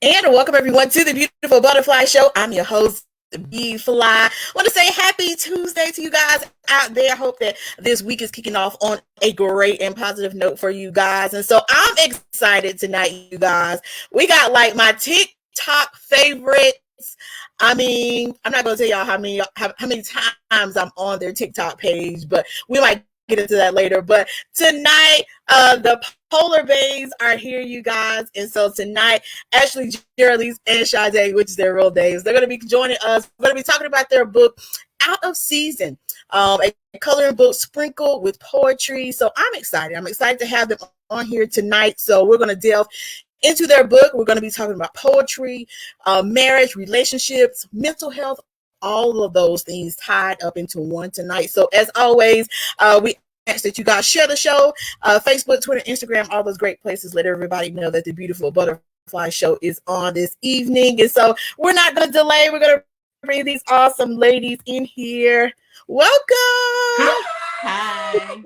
And welcome everyone to the Beautiful Butterfly Show. I'm your host, B Fly. Want to say happy Tuesday to you guys out there. Hope that this week is kicking off on a great and positive note for you guys. And so I'm excited tonight, you guys. We got like my TikTok favorites. I mean, I'm not going to tell y'all how many times I'm on their TikTok page, but we might get into that later. But tonight, the Polar Bays are here, you guys. And so tonight, Ashley, Geraleese, and Sade, which is their real names, they're going to be joining us. We're going to be talking about their book, Out of Season, a coloring book sprinkled with poetry. So I'm excited. I'm excited to have them on here tonight. So we're going to delve into their book. We're going to be talking about poetry, marriage, relationships, mental health, all of those things tied up into one tonight. So as always, we ask that you guys share the show, Facebook, Twitter, Instagram, all those great places. Let everybody know that the Beautiful Butterfly Show is on this evening. And so we're not going to delay. We're going to bring these awesome ladies in here. Welcome. Hi.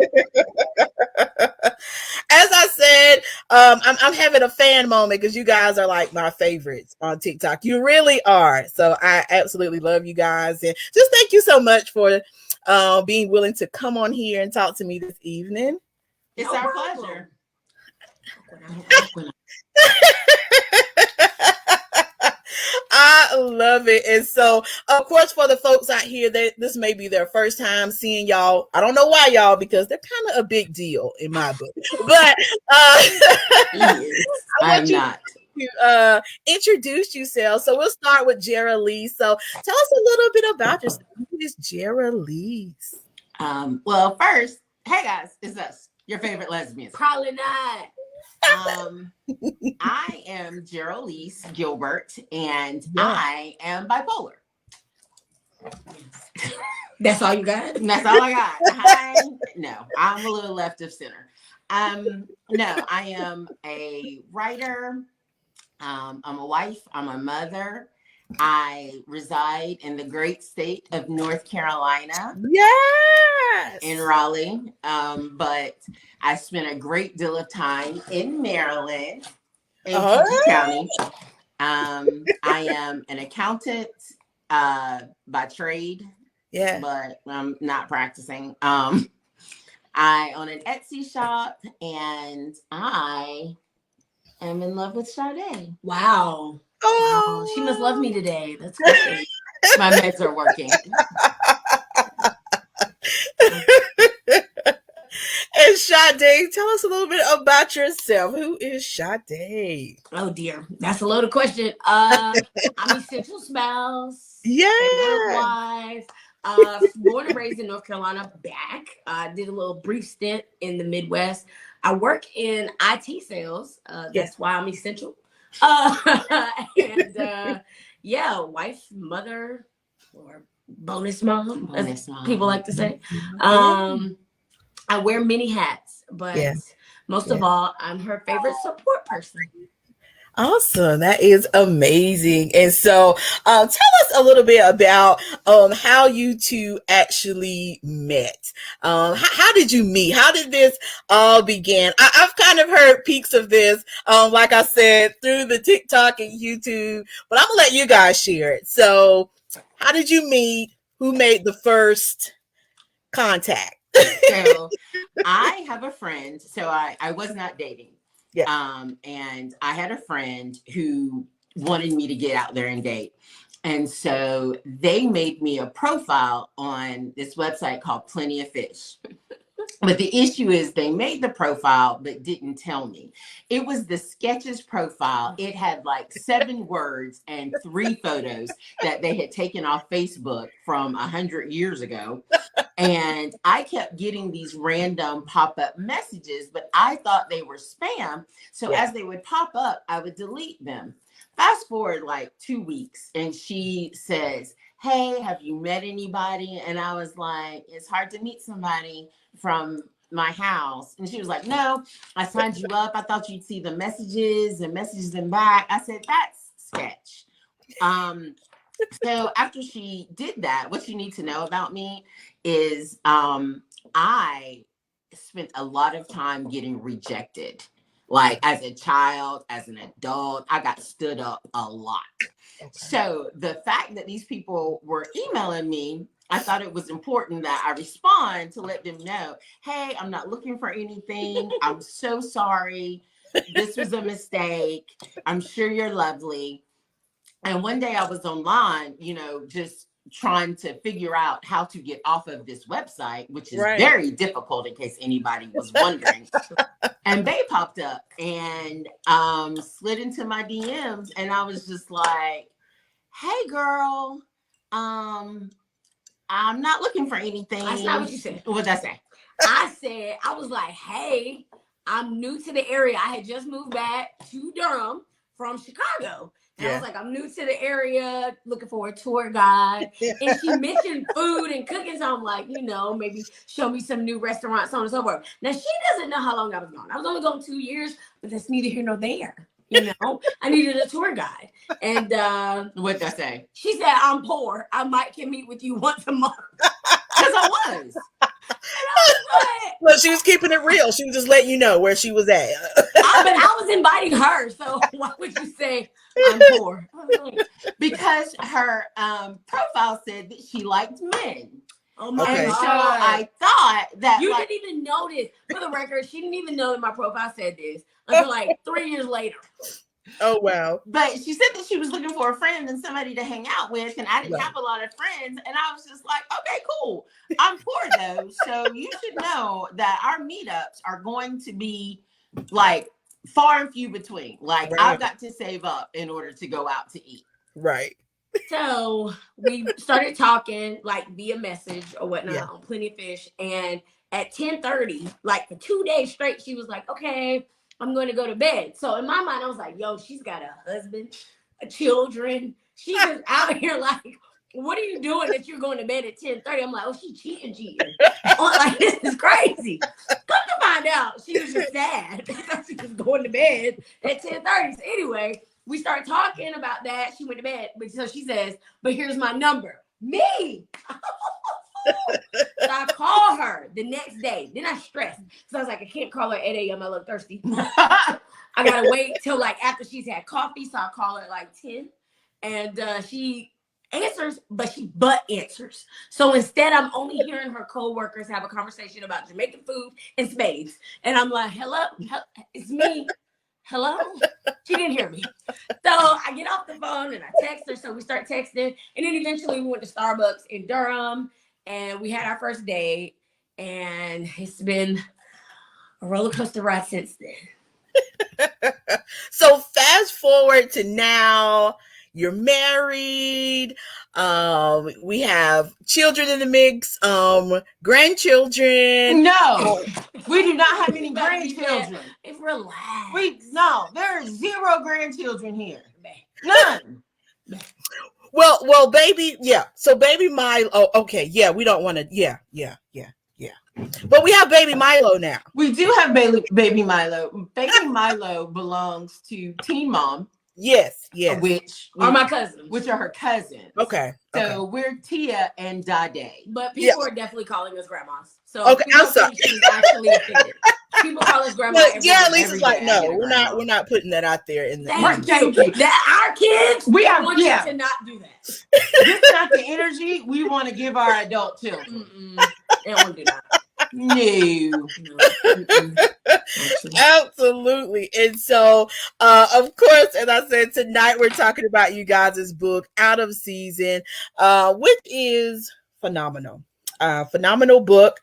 As I said, I'm having a fan moment because you guys are like my favorites on TikTok. You really are. So I absolutely love you guys. And just thank you so much for being willing to come on here and talk to me this evening. It's our pleasure. I love it. And so, of course, for the folks out here, this may be their first time seeing y'all. I don't know why, y'all, because they're kind of a big deal in my book. But I'm not. To introduce yourself. So we'll start with Geraleese. So tell us a little bit about yourself. Who is Geraleese? Well, first, hey guys, it's us, your favorite lesbians. Probably not. I am Geraleese Gilbert, and I am bipolar. That's all you got? That's all I got. No, I'm a little left of center. No, I am a writer. I'm a wife. I'm a mother. I reside in the great state of North Carolina. Yes. In Raleigh. But I spent a great deal of time in Maryland, in PG County. I am an accountant by trade. Yeah. But I'm not practicing. I own an Etsy shop, and I am in love with Sade. Wow. Oh, wow. She must love me today. That's great. My meds are working. And Sade, tell us a little bit about yourself. Who is Sade? Oh dear, that's a loaded question. I'm essential spouse. Yeah. Wife. Born and raised in North Carolina. Did a little brief stint in the Midwest. I work in IT sales. That's why I'm essential. Wife, mother, or bonus mom, as people like to say. I wear many hats, but most of all, I'm her favorite support person. Awesome. That is amazing. And so tell us a little bit about how you two actually met. How did you meet? How did this all begin? I've kind of heard peaks of this, like I said, through the TikTok and YouTube, but I'm going to let you guys share it. So how did you meet? Who made the first contact? So I have a friend. So I was not dating. Yeah. And I had a friend who wanted me to get out there and date. And so they made me a profile on this website called Plenty of Fish. But the issue is they made the profile, but didn't tell me. It was the sketches profile. It had like 7 words and 3 photos that they had taken off Facebook from 100 years ago. And I kept getting these random pop-up messages, but I thought they were spam. So as they would pop up, I would delete them. Fast forward like 2 weeks, and she says, "Hey, have you met anybody?" And I was like, "It's hard to meet somebody from my house." And she was like, "No, I signed you up. I thought you'd see the messages and messages them back." I said, "That's sketch." So after she did that, what you need to know about me is I spent a lot of time getting rejected. Like as a child, as an adult, I got stood up a lot. Okay. So the fact that these people were emailing me, I thought it was important that I respond to let them know, hey, I'm not looking for anything. I'm so sorry. This was a mistake. I'm sure you're lovely. And one day I was online, you know, just trying to figure out how to get off of this website, which is very difficult in case anybody was wondering. And Bae popped up and slid into my DMs. And I was just like, hey, girl, I'm not looking for anything. That's not what you said. What did I say? I said, I was like, hey, I'm new to the area. I had just moved back to Durham from Chicago. And I was like, I'm new to the area, looking for a tour guide. And she mentioned food and cooking. So I'm like, you know, maybe show me some new restaurants, so on and so forth. Now, she doesn't know how long I was gone. I was only gone 2 years, but that's neither here nor there. You know, I needed a tour guide. And what did I say? She said, I'm poor. I might can meet with you once a month. Because I was. Well, she was keeping it real. She was just letting you know where she was at. But I was inviting her. So why would you say I'm poor? Because her profile said that she liked men. Oh my God. God. So I thought that you didn't even notice. For the record, she didn't even know that my profile said this until like 3 years later. Oh, wow. But she said that she was looking for a friend and somebody to hang out with. And I didn't have a lot of friends. And I was just like, okay, cool. I'm poor though. So you should know that our meetups are going to be like far and few between. Like I've got to save up in order to go out to eat. Right. So we started talking like via message or whatnot on Plenty of Fish. And at 10:30, like for 2 days straight, she was like, okay, I'm going to go to bed. So in my mind, I was like, yo, she's got a husband, children. She's just out here like, what are you doing that you're going to bed at 10:30? I'm like, oh, she's cheating. Like, this is crazy. Come to find out, she was just sad because she was going to bed at 10:30. So anyway, we start talking about that. She went to bed. But so she says, but here's my number. Me. So I call her the next day. Then I stressed. So I was like, I can't call her at 8 a.m. I look thirsty. I gotta wait till like after she's had coffee. So I call her at like 10. And she answers, but she butt answers. So instead, I'm only hearing her co-workers have a conversation about Jamaican food and spades. And I'm like, hello, it's me. Hello? She didn't hear me. So I get off the phone and I text her. So we start texting. And then eventually we went to Starbucks in Durham and we had our first date. And it's been a roller coaster ride since then. So fast forward to now, you're married. We have children in the mix, grandchildren. No, we do not have any grandchildren. Relax. There are 0 grandchildren here. None. Well, baby, yeah. So baby Milo, okay, yeah, we don't want to, yeah. But we have baby Milo now. We do have baby Milo. Baby Milo belongs to Teen Mom. Yes. Which are my cousins. Which are her cousins. Okay. So we're Tia and Sade. But people are definitely calling us grandmas. So okay, I'm sorry. She's actually offended. People call us grandma. Yeah, Lisa's like, no, we're not putting that out there in the Thank you. That our kids, we want you to not do that. This is not the energy we want to give our adult children. They won't do that. No. Absolutely. And so of course, as I said, tonight we're talking about you guys' book Out of Season, which is phenomenal. Phenomenal book.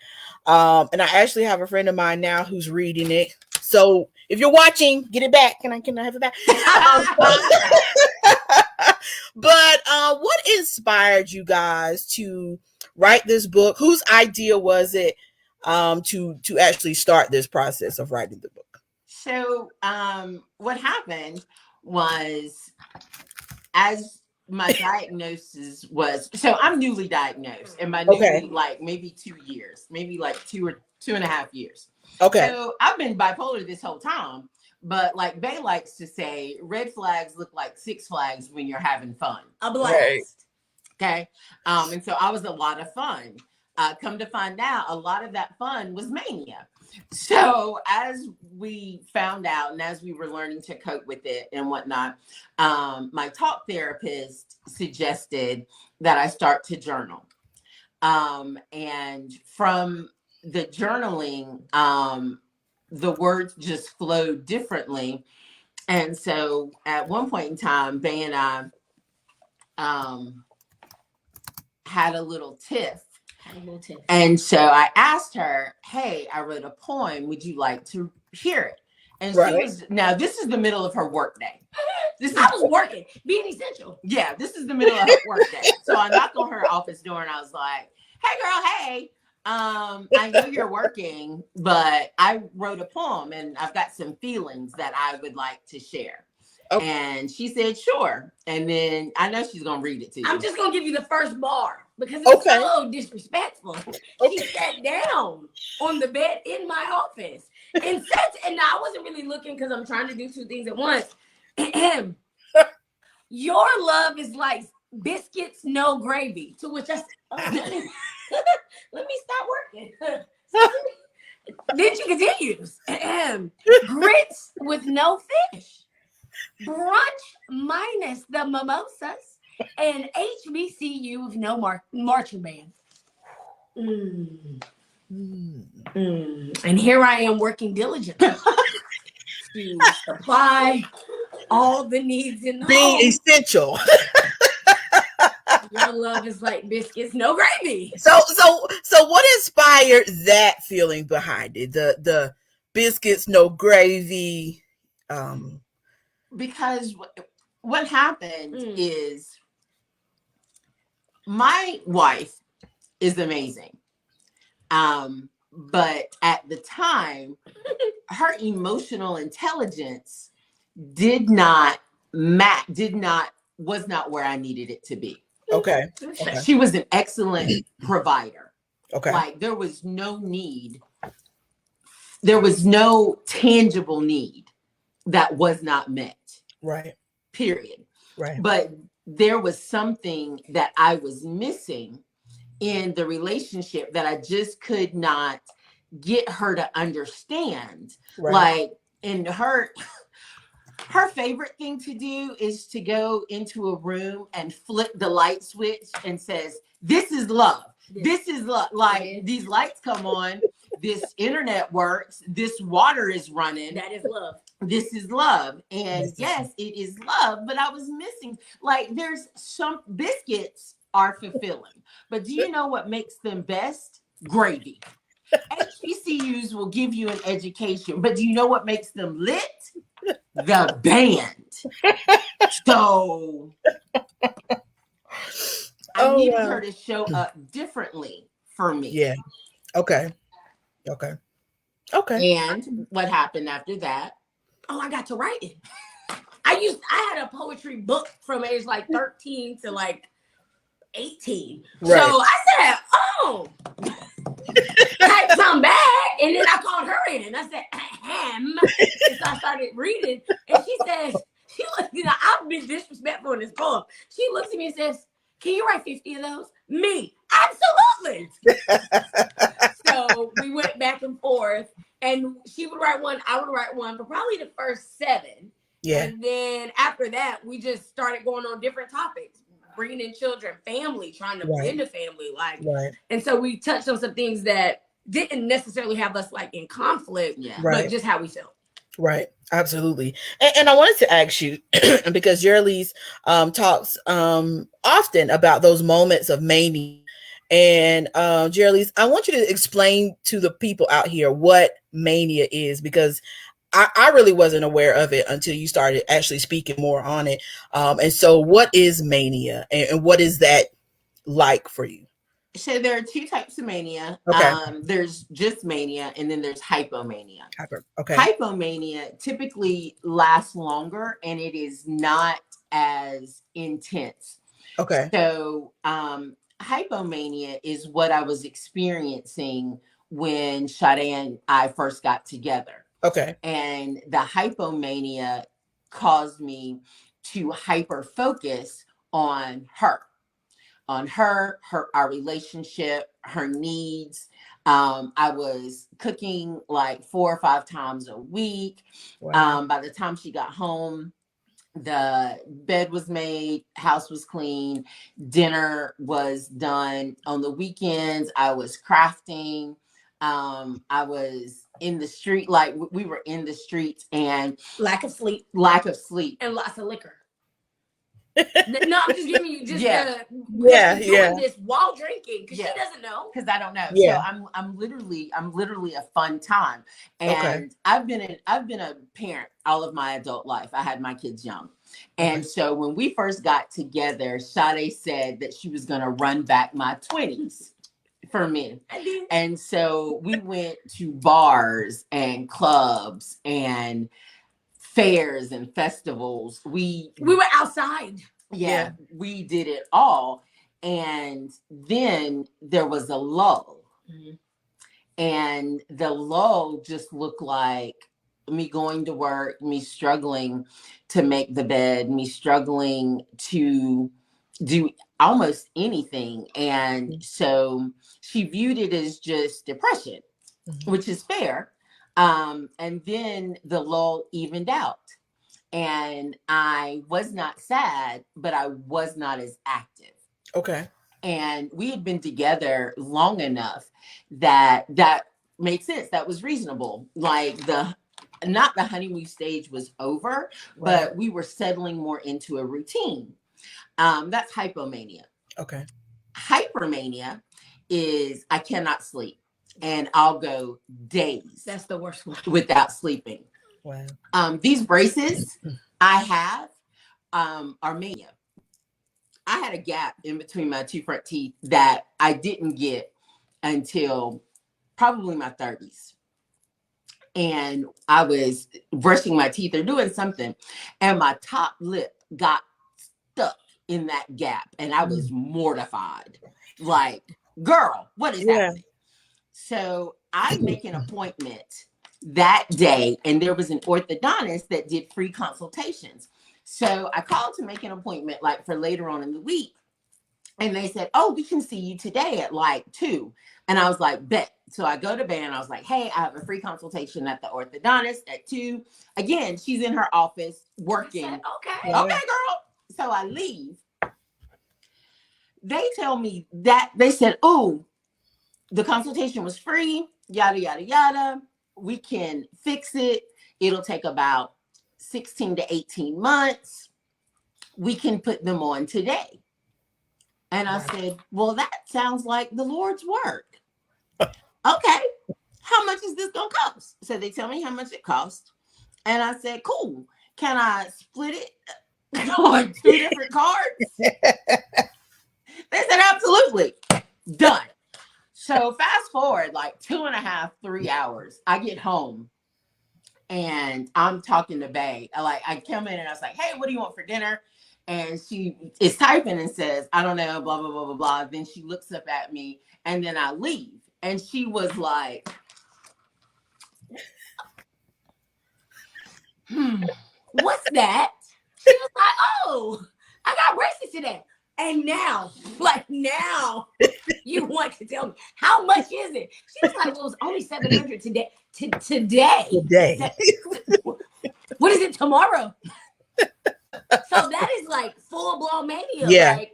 And I actually have a friend of mine now who's reading it. So if you're watching, get it back. Can I have it back? But what inspired you guys to write this book? Whose idea was it to actually start this process of writing the book? So what happened was, as my diagnosis was, so I'm newly diagnosed, and by newly, like maybe 2 years, maybe like 2.5 years. Okay. So I've been bipolar this whole time, but like Bae likes to say, red flags look like Six Flags when you're having fun. A blast. Right. Okay. And so I was a lot of fun. Come to find out, a lot of that fun was mania. So as we found out and as we were learning to cope with it and whatnot, my talk therapist suggested that I start to journal. And from the journaling, the words just flowed differently. And so at one point in time, Bay and I had a little tiff. And so I asked her, hey, I wrote a poem. Would you like to hear it? And she was, now this is the middle of her work day. I was working, being essential. Yeah, this is the middle of her work day. So I knocked on her office door and I was like, hey girl, hey, I know you're working, but I wrote a poem and I've got some feelings that I would like to share. Okay. And she said, sure. And then I know she's going to read it to you. I'm just going to give you the first bar because it's so disrespectful. She sat down on the bed in my office and said, and I wasn't really looking because I'm trying to do two things at once. Your love is like biscuits, no gravy. To which I said, let me stop working. Then she continues. Grits with no fish. Brunch minus the mimosas. And HBCU with no marching band. And here I am working diligently to supply all the needs in the being home. essential. Your love is like biscuits, no gravy. So what inspired that feeling behind it? The biscuits, no gravy. Because what happened is my wife is amazing. But at the time, her emotional intelligence was not where I needed it to be. Okay. She was an excellent provider. Okay. Like there was no need. There was no tangible need that was not met. Right. Period. Right. But there was something that I was missing in the relationship that I just could not get her to understand. Right. Like in her favorite thing to do is to go into a room and flip the light switch and says, this is love. This is love. Like these lights come on, this internet works, this water is running. That is love. This is love. And yes, it is love, but I was missing, like there's some biscuits are fulfilling, but do you know what makes them best? Gravy. HBCUs will give you an education, but do you know what makes them lit? The band. So I needed her to show up differently for me. Yeah. Okay. And what happened after that? Oh, I got to write it. I had a poetry book from age like 13 to like 18. Right. So I said, oh, type something back. And then I called her in and I said, ahem. And so I started reading. And she says, I've been disrespectful in this poem. She looks at me and says, can you write 50 of those? Me, absolutely. So we went back and forth. And she would write one, I would write one, but probably the first 7. Yeah. And then after that, we just started going on different topics, bringing in children, family, trying to blend a family. And so we touched on some things that didn't necessarily have us like in conflict, but just how we felt. Right. Absolutely. And I wanted to ask you, because Geraleese talks often about those moments of mania. And Geraleese, I want you to explain to the people out here what mania is, because I really wasn't aware of it until you started actually speaking more on it. And so what is mania and what is that like for you? So there are 2 types of mania. Okay. There's just mania and then there's hypomania. Okay. Hypomania typically lasts longer and it is not as intense. Okay. So hypomania is what I was experiencing when Sade and I first got together. Okay. And the hypomania caused me to hyper focus on her, our relationship, her needs. I was cooking like 4 or 5 times a week. Wow. By the time she got home, the bed was made, house was clean, dinner was done. On the weekends, I was crafting. I was in the street, like we were in the streets, and lack of sleep, and lots of liquor. No, I'm just giving you just doing this while drinking because she doesn't know. Because I don't know. Yeah. So I'm literally a fun time. And I've been a parent all of my adult life. I had my kids young. And so when we first got together, Sade said that she was gonna run back my 20s for me. And so we went to bars and clubs and fairs and festivals. We were outside. Yeah, we did it all. And then there was a lull. Mm-hmm. And the lull just looked like me going to work, me struggling to make the bed, me struggling to do almost anything. And so she viewed it as just depression, which is fair. And then the lull evened out. And I was not sad, but I was not as active. Okay. And we had been together long enough that made sense. That was reasonable. Like not the honeymoon stage was over, but we were settling more into a routine. That's hypomania. Okay. Hypermania is I cannot sleep and I'll go days. That's the worst one. Without sleeping. Wow. These braces I have are mania. I had a gap in between my 2 front teeth that I didn't get until probably my 30s. And I was brushing my teeth or doing something, and my top lip got stuck in that gap, and I was mortified. Like, girl, what is happening? So I make an appointment that day, and there was an orthodontist that did free consultations. So I called to make an appointment like for later on in the week. And they said, oh, we can see you today at like 2. And I was like, bet. So I go to bed and I was like, hey, I have a free consultation at the orthodontist at 2. Again, she's in her office working. Said, okay, girl. So I leave. They tell me that they said, oh, the consultation was free, yada, yada, yada. We can fix it. It'll take about 16 to 18 months. We can put them on today. And I said, well, that sounds like the Lord's work. Okay. How much is this going to cost? So they tell me how much it costs. And I said, cool. Can I split it on 2 different cards? They said, absolutely. Done. So fast forward like 2.5, 3 hours. I get home and I'm talking to Bae. I come in and I was like, hey, what do you want for dinner? And she is typing and says, I don't know, blah, blah, blah, blah, blah. Then she looks up at me and then I leave. And she was like, what's that? She was like, oh, I got braces today. And now you want to tell me how much is it? She was like, well, it's only $700 today. Today. What is it tomorrow? So that is like full blown mania. Yeah. Like,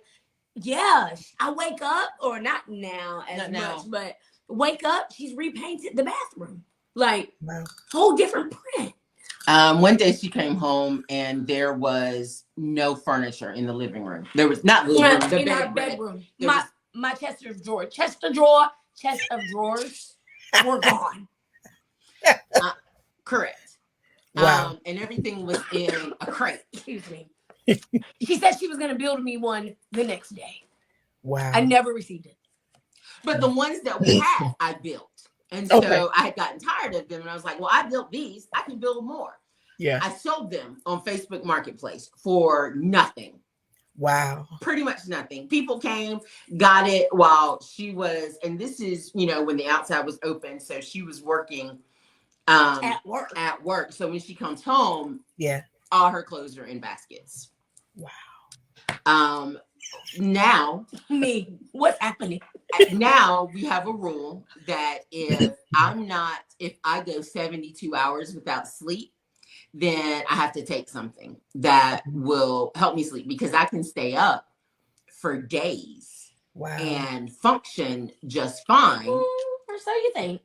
yeah, I wake up, or not now as much, but wake up, she's repainted the bathroom. Like, whole different print. One day she came home and there was no furniture in the living room. There was not living room, the in our bedroom. My chest of drawers were gone. Correct. Wow. And everything was in a crate. Excuse me. She said she was going to build me one the next day. Wow. I never received it. But the ones that we had, I built. And so I had gotten tired of them. And I was like, well, I built these. I can build more. Yeah. I sold them on Facebook Marketplace for nothing. Wow. Pretty much nothing. People came, got it while she was, and this is, when the outside was open. So she was working at work. So when she comes home, all her clothes are in baskets. Wow. Now, Me, what's happening? Now we have a rule that if I go 72 hours without sleep, then I have to take something that will help me sleep, because I can stay up for days and function just fine. Or so you think.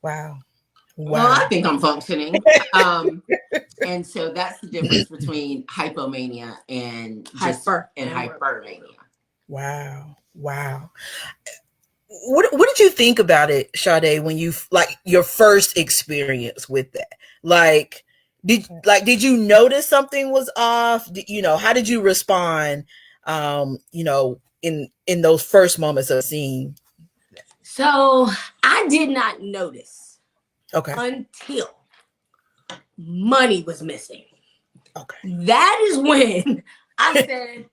Wow. Well, I think I'm functioning. And so that's the difference between hypomania and hypermania. Wow. What did you think about it, Sade, when you like your first experience with that? Like did you notice something was off? How did you respond in those first moments of seeing? So I did not notice until money was missing. Okay. That is when I said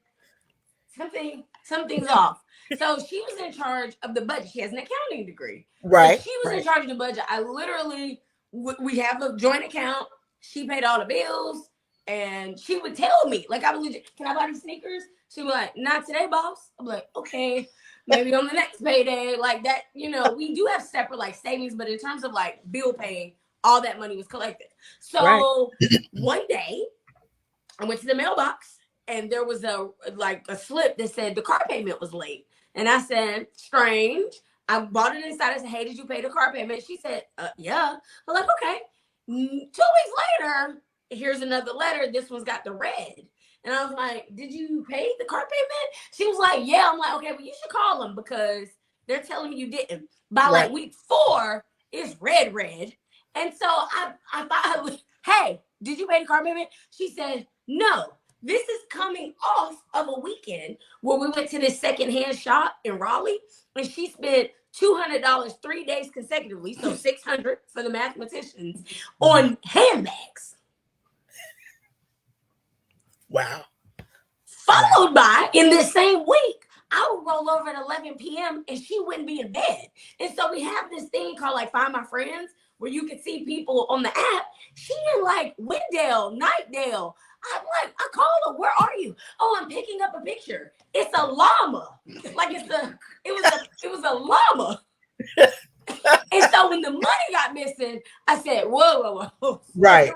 something's off. So she was in charge of the budget. She has an accounting degree. Right. So she was in charge of the budget. I literally, we have a joint account. She paid all the bills, and she would tell me, like, I was legit, can I buy these sneakers? She'd be like, not today, boss. I'm like, okay, maybe on the next payday. Like that, we do have separate like savings, but in terms of like bill paying, all that money was collected. So one day I went to the mailbox, and there was a slip that said the car payment was late. And I said, strange. I bought it inside. I said, hey, did you pay the car payment? She said, yeah. I'm like, okay. 2 weeks later, here's another letter. This one's got the red. And I was like, did you pay the car payment? She was like, yeah. I'm like, okay, well, you should call them because they're telling me you didn't. By like week 4, it's red. And so I thought, hey, did you pay the car payment? She said, no. This is coming off of a weekend where we went to this secondhand shop in Raleigh, and she spent $200 3 days consecutively, so $600 for the mathematicians, on handbags. Wow. Followed by, in this same week, I would roll over at 11 p.m. and she wouldn't be in bed. And so we have this thing called like Find My Friends, where you can see people on the app. She in like Wendell, Nightdale. I'm like, I called her, where are you? Oh, I'm picking up a picture. It's a llama. Like it was a llama. And so when the money got missing, I said, whoa. Right.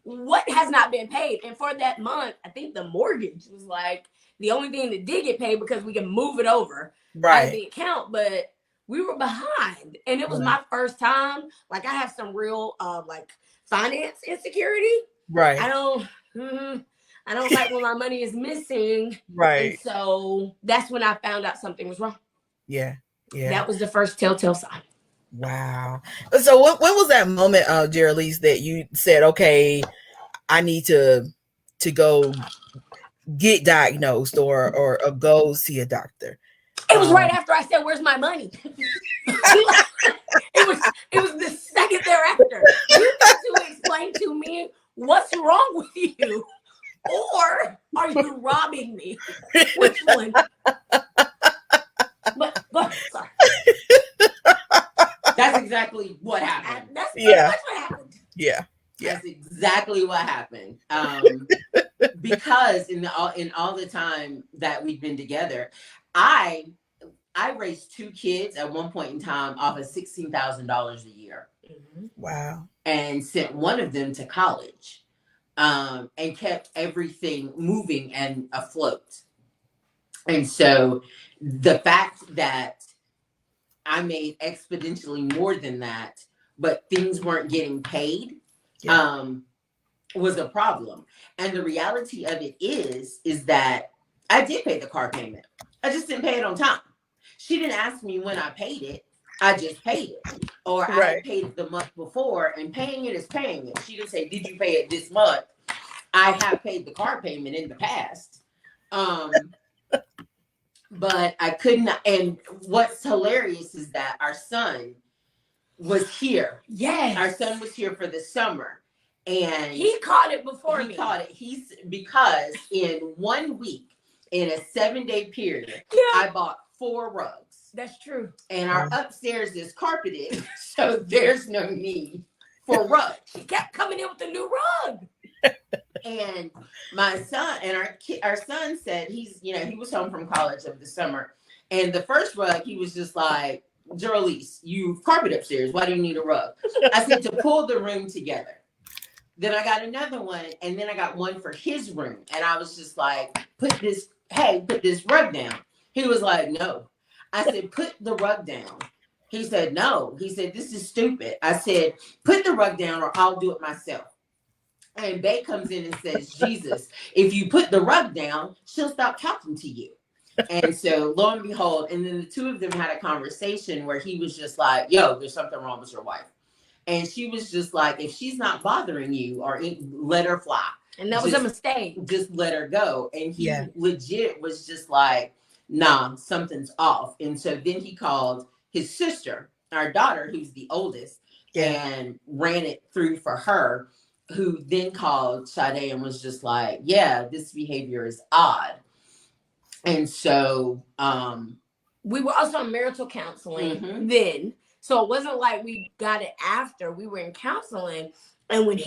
What has not been paid? And for that month, I think the mortgage was like the only thing that did get paid because we can move it over out of the account, but we were behind. And it was my first time. Like I have some real like finance insecurity. Right. I don't like when my money is missing. Right. And so that's when I found out something was wrong. Yeah. That was the first telltale sign. Wow. So when was that moment, Geraleese, that you said, okay, I need to go get diagnosed or go see a doctor? It was right after I said, where's my money? It was the second thereafter. You need to explain to me what's wrong with you, or are you robbing me? Which one? But sorry. That's exactly what happened. That's what happened. Yeah. That's exactly what happened. Because in all the time that we've been together, I raised 2 kids at one point in time off of $16,000 a year. Mm-hmm. Wow. And sent one of them to college, and kept everything moving and afloat. And so the fact that I made exponentially more than that, but things weren't getting paid, was a problem. And the reality of it is that I did pay the car payment. I just didn't pay it on time. She didn't ask me when I paid it. I just paid it. Or I paid it the month before, and paying it is paying it. She didn't say, did you pay it this month? I have paid the car payment in the past. But I couldn't. And what's hilarious is that our son was here. Yes. Our son was here for the summer. And he caught it before me. He caught it. Because in 1 week, in a 7-day period, I bought 4 rugs. That's true. And our upstairs is carpeted, so there's no need for rugs. She kept coming in with a new rug. And my son and our son said he was home from college over the summer, and the first rug he was just like, Geraleese, you've carpet upstairs. Why do you need a rug? I said to pull the room together. Then I got another one, and then I got one for his room, and I was just like, put this rug down. He was like, no. I said, put the rug down. He said, no. He said, this is stupid. I said, put the rug down or I'll do it myself. And Bay comes in and says, Jesus, if you put the rug down, she'll stop talking to you. And so lo and behold, and then the two of them had a conversation where he was just like, yo, there's something wrong with your wife. And she was just like, if she's not bothering you, or let her fly. And that was a mistake. Just let her go. And he legit was just like, nah, something's off. And so then he called his sister, our daughter, who's the oldest, and ran it through for her, who then called Sade and was just like, yeah, this behavior is odd. And so we were also in marital counseling then. So it wasn't like we got it after. We were in counseling. And when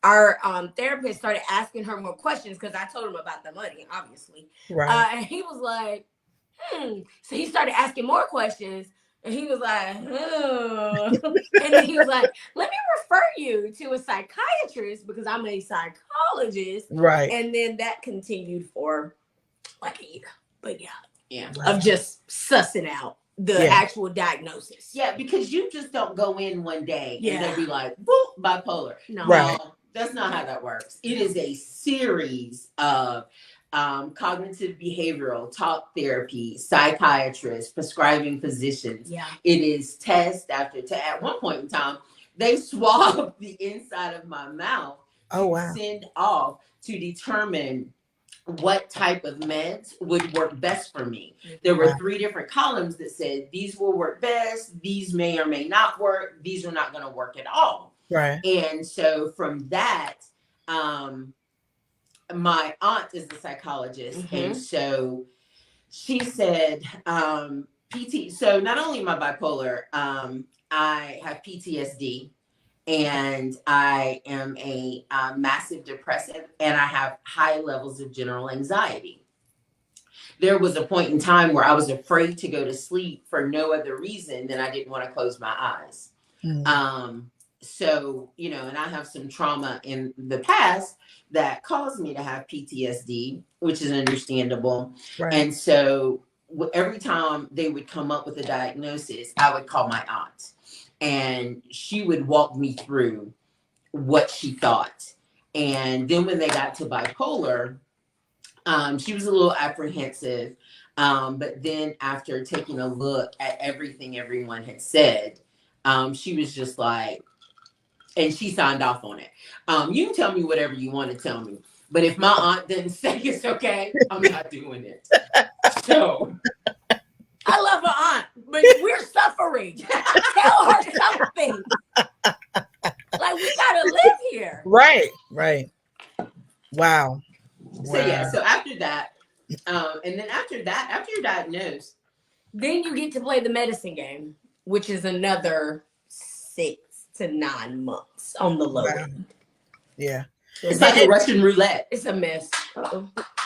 our therapist started asking her more questions, because I told him about the money, obviously. Right. And he was like, So he started asking more questions. And he was like, And then he was like, let me refer you to a psychiatrist because I'm a psychologist. Right. And then that continued for like a year. But of just sussing out the actual diagnosis. Yeah, because you just don't go in one day and they'll be like, boop, bipolar. No, that's not how that works. It is a series of cognitive behavioral talk therapy, psychiatrists, prescribing physicians. Yeah. It is test after test. At one point in time, they swabbed the inside of my mouth to send off to determine what type of meds would work best for me. There were 3 different columns that said, these will work best, these may or may not work, these are not going to work at all. Right. And so from that, my aunt is a psychologist. And so she said, so not only am I bipolar, I have PTSD. And I am a massive depressive, and I have high levels of general anxiety. There was a point in time where I was afraid to go to sleep for no other reason than I didn't want to close my eyes. So, and I have some trauma in the past that caused me to have PTSD, which is understandable. Right. And so every time they would come up with a diagnosis, I would call my aunt. And she would walk me through what she thought. And then when they got to bipolar, she was a little apprehensive. But then after taking a look at everything everyone had said, she was just like, and she signed off on it. You can tell me whatever you want to tell me. But if my aunt didn't say it's okay, I'm not doing it. So... I love her aunt, but we're suffering. Tell her something. Like, we gotta live here. Right. Wow. So after that, and then after you're diagnosed, then you get to play the medicine game, which is another 6 to 9 months on the low end. Yeah. It's like a Russian roulette. It's a mess.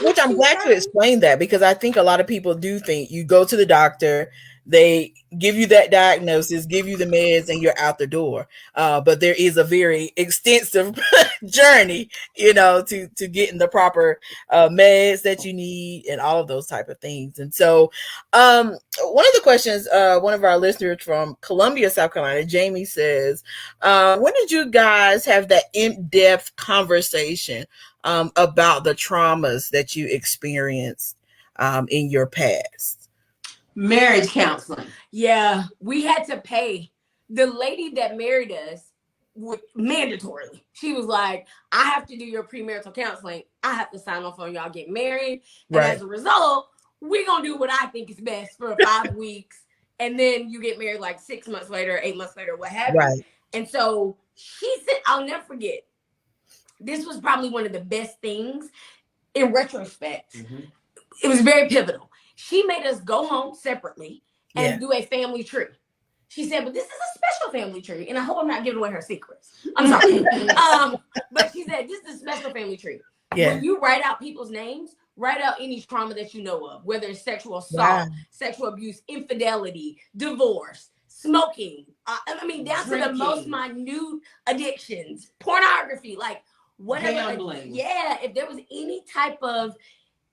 Which I'm glad to explain that, because I think a lot of people do think you go to the doctor, they give you that diagnosis, give you the meds, and you're out the door. But there is a very extensive journey, to getting the proper meds that you need and all of those type of things. And so one of the questions, one of our listeners from Columbia, South Carolina, Jamie says, when did you guys have that in-depth conversation about the traumas that you experienced in your past? Marriage counseling. Yeah, we had to pay. The lady that married us mandatorily. She was like, I have to do your premarital counseling. I have to sign off on y'all get married. And as a result, we're going to do what I think is best for 5 weeks. And then you get married like 6 months later, 8 months later, what have you. And so she said, I'll never forget. This was probably one of the best things in retrospect. It was very pivotal. She made us go home separately and do a family tree. she said, but this is a special family tree. And I hope I'm not giving away her secrets. I'm sorry. But she said, this is a special family tree. Yeah. When you write out people's names, write out any trauma that you know of, whether it's sexual assault, sexual abuse, infidelity, divorce, smoking. I mean, down drinking, to the most minute addictions, pornography, like whatever. Gambling. Yeah, if there was any type of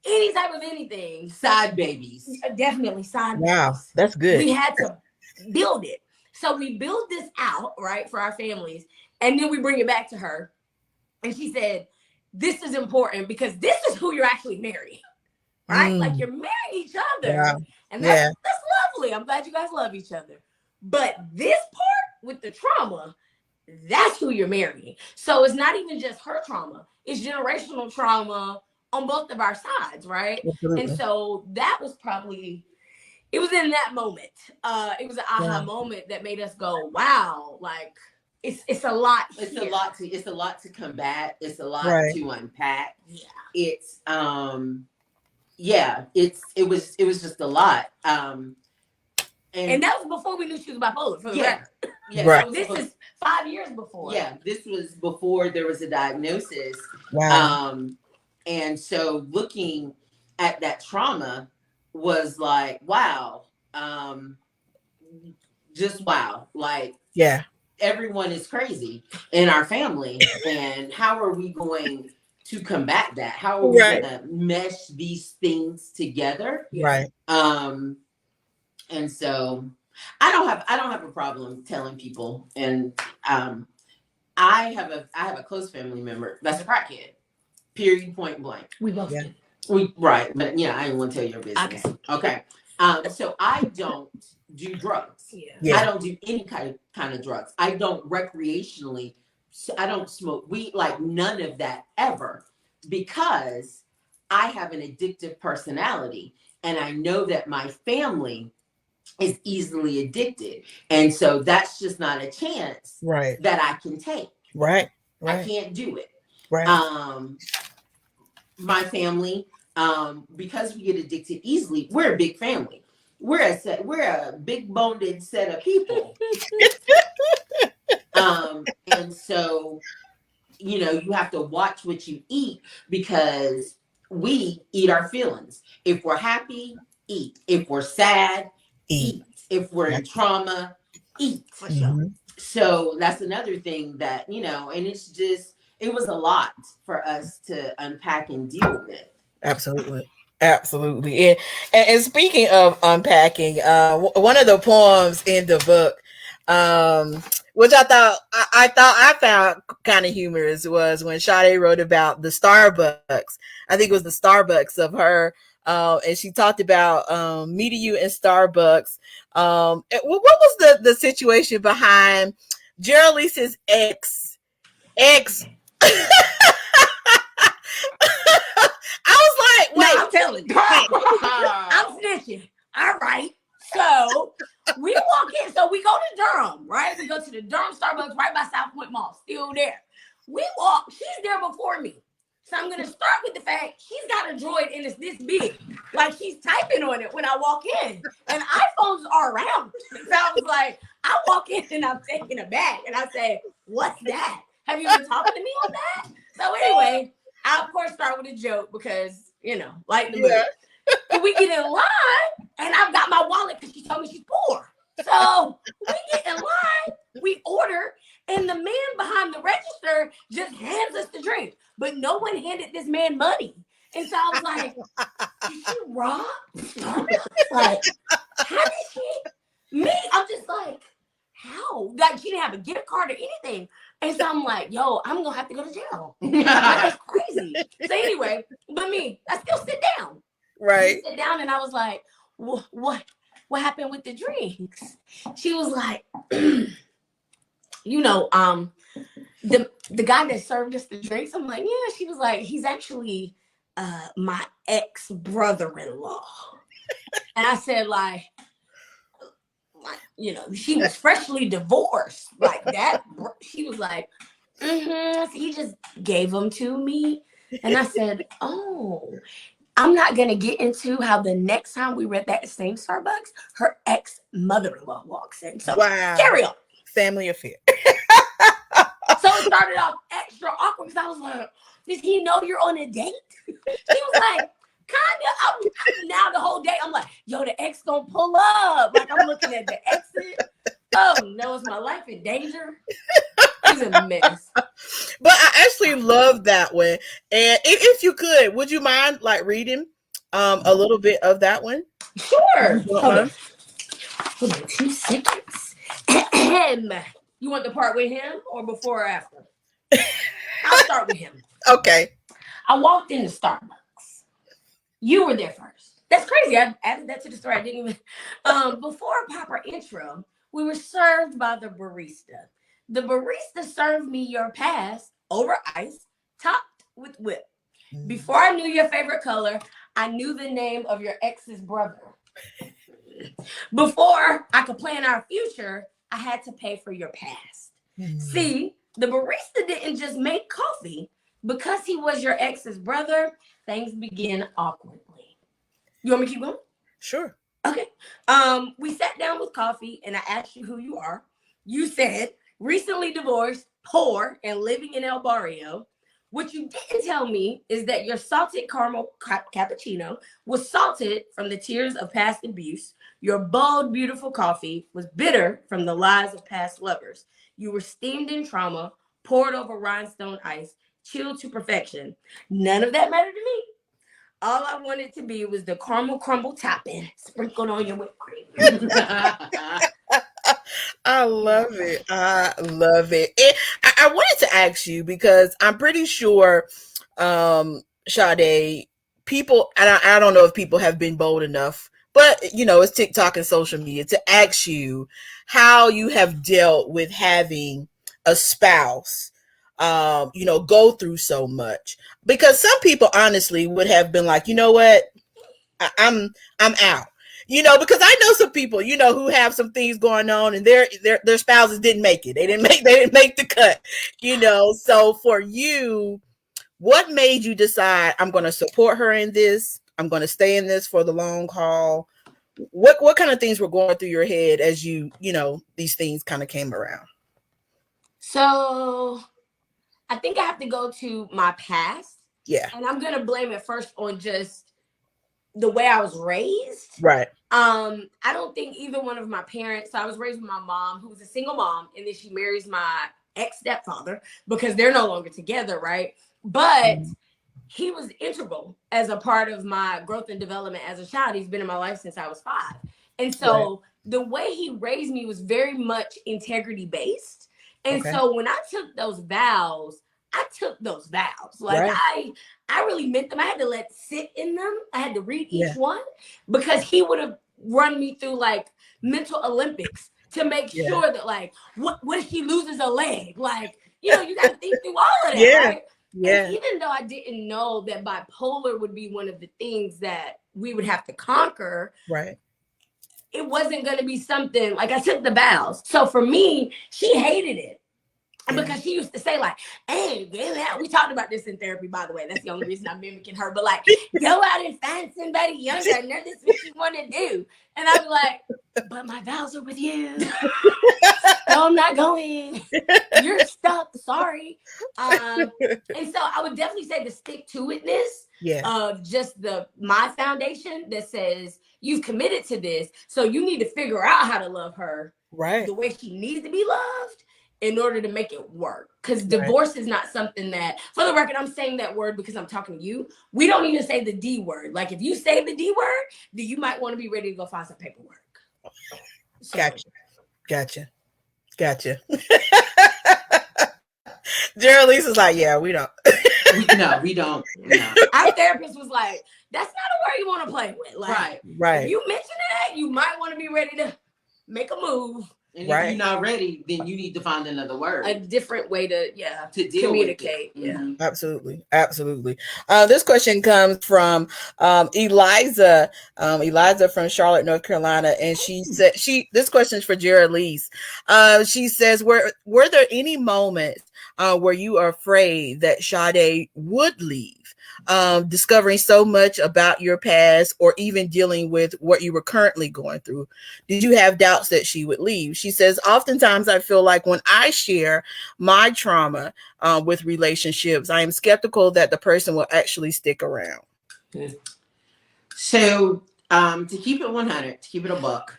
anything. Side babies. Definitely side babies. Wow, that's good. We had to build it. So we build this out, right, for our families. And then we bring it back to her. And she said, this is important because this is who you're actually marrying, right? Like you're marrying each other. Yeah. And that's lovely. I'm glad you guys love each other. But this part with the trauma, that's who you're marrying. So it's not even just her trauma. It's generational trauma on both of our sides, right? Absolutely. And so that was probably, it was in that moment. It was an aha moment that made us go, wow, like, it's a lot. It's a lot to combat. It's a lot to unpack. Yeah. It's it was just a lot. And that was before we knew she was bipolar, for the record. Yeah. Right. So this is 5 years before. Yeah, this was before there was a diagnosis. Wow. And so looking at that trauma was like, wow. Just wow. Like, yeah. Everyone is crazy in our family, and how are we going to combat that? How are we going to mesh these things together? Right. And so I don't have a problem telling people, and I have a close family member that's a crackhead. Period. Point blank. We both did. But yeah, I didn't want to tell your business. Okay. So I don't do drugs. Yeah. I don't do any kind of drugs. I don't recreationally. I don't smoke weed, like none of that ever, because I have an addictive personality, and I know that my family is easily addicted, and so that's just not a chance that I can take. Right. I can't do it. Right. My family, because we get addicted easily, we're a big family. We're a big boned set of people. And so, you have to watch what you eat, because we eat our feelings. If we're happy, eat. If we're sad, eat. If we're in trauma, eat. For sure. So that's another thing that, and it was a lot for us to unpack and deal with. Absolutely. And speaking of unpacking, one of the poems in the book, which I found kind of humorous, was when Sade wrote about the Starbucks. I think it was the Starbucks of her, and she talked about meeting you in Starbucks. What was the situation behind Geraleese's ex? I was like, wait. No, I'm telling you. I'm snitching. All right. So we walk in. So we go to Durham, right? We go to the Durham Starbucks right by South Point Mall. Still there. We walk. She's there before me. So I'm going to start with the fact she's got a droid and it's this big. Like, she's typing on it when I walk in. And iPhones are around. So I was like, I walk in and I'm taking a bag. And I say, what's that? Have you been talking to me on that? So anyway, I, of course, start with a joke because, like the movie. But we get in line, and I've got my wallet because she told me she's poor. So we get in line, we order, and the man behind the register just hands us the drink. But no one handed this man money. And so I was like, did she rob? Like, how did she? Me, I'm just like, how? Like, she didn't have a gift card or anything. And so I'm like, yo, I'm going to have to go to jail. Like, that's crazy. So anyway, but me, I still sit down. Right. I sit down and I was like, what happened with the drinks? She was like, the guy that served us the drinks, I'm like, yeah. She was like, he's actually my ex-brother-in-law. And I said, like, she was freshly divorced like that. She was like, he just gave them to me. And I said, oh, I'm not going to get into how the next time we were at that same Starbucks, her ex-mother-in-law walks in. So carry on. Family affair. So it started off extra awkward because I was like, does he know you're on a date? She was like, kind of. Now the whole day, I'm like, yo, the ex gonna pull up. Like, I'm looking at the exit. Oh, no, is my life in danger? It's a mess. But I actually love that one. And if you could, would you mind like reading a little bit of that one? Sure. Hold on 2 seconds. You want the part with him or before or after? I'll start with him. Okay. I walked into Starbucks. You were there first. That's crazy. I added that to the story. I didn't even. Before a proper intro, we were served by the barista. The barista served me your pass over ice, topped with whip. Before I knew your favorite color, I knew the name of your ex's brother. Before I could plan our future, I had to pay for your past. See, the barista didn't just make coffee. Because he was your ex's brother, things began awkwardly. You want me to keep going? Sure. Okay. We sat down with coffee and I asked you who you are. You said, recently divorced, poor, and living in El Barrio. What you didn't tell me is that your salted caramel cappuccino was salted from the tears of past abuse. Your bold, beautiful coffee was bitter from the lies of past lovers. You were steamed in trauma, poured over rhinestone ice, chilled to perfection. None of that mattered to me. All I wanted to be was the caramel crumble topping sprinkled on your whipped cream. I love it. I love it. And I wanted to ask you because I'm pretty sure, Sade, people, and I don't know if people have been bold enough, but it's TikTok and social media to ask you how you have dealt with having a spouse go through so much, because some people honestly would have been like, you know what, I'm out, because I know some people, who have some things going on and their spouses didn't make it. They didn't make the cut, so for you, what made you decide I'm going to support her in this? I'm going to stay in this for the long haul. What kind of things were going through your head as these things kind of came around? So I think I have to go to my past. Yeah. And I'm going to blame it first on just the way I was raised. Right. I don't think either one of my parents, so I was raised with my mom, who was a single mom, and then she marries my ex-stepfather because they're no longer together, right? But he was integral as a part of my growth and development as a child. He's been in my life since I was 5. And so the way he raised me was very much integrity-based. And so when I took those vows, I took those vows. Like I really meant them. I had to let sit in them. I had to read each one because he would have run me through like mental Olympics to make sure that like, what if she loses a leg? Like, you got to think through all of that, right? Yeah. And even though I didn't know that bipolar would be one of the things that we would have to conquer, right? It wasn't going to be something like I took the vows. So for me, she hated it. Because she used to say like, hey, we talked about this in therapy, by the way. That's the only reason I'm mimicking her. But like, go out and find somebody younger. And that's what you want to do. And I'd be like, but my vows are with you. No, I'm not going. You're stuck. Sorry. And so I would definitely say the stick to itness of just my foundation that says you've committed to this. So you need to figure out how to love her the way she needs to be loved in order to make it work. Because divorce is not something that, for the record, I'm saying that word because I'm talking to you. We don't even say the D word. Like if you say the D word, then you might want to be ready to go find some paperwork. So, Gotcha. Geraleese is like, yeah, we don't. No, we don't. No. Our therapist was like, that's not a word you want to play with. Like, right. If you mention that, you might want to be ready to make a move. And if you're not ready, then you need to find another word. A different way to deal communicate. With it. Mm-hmm. Absolutely. This question comes from Eliza. Eliza from Charlotte, North Carolina. And she said this question is for Geraleese. She says, were there any moments where you are afraid that Sade would leave, discovering so much about your past or even dealing with what you were currently going through? Did you have doubts that she would leave? She says, oftentimes I feel like when I share my trauma with relationships, I am skeptical that the person will actually stick around. So to keep it 100, to keep it a buck,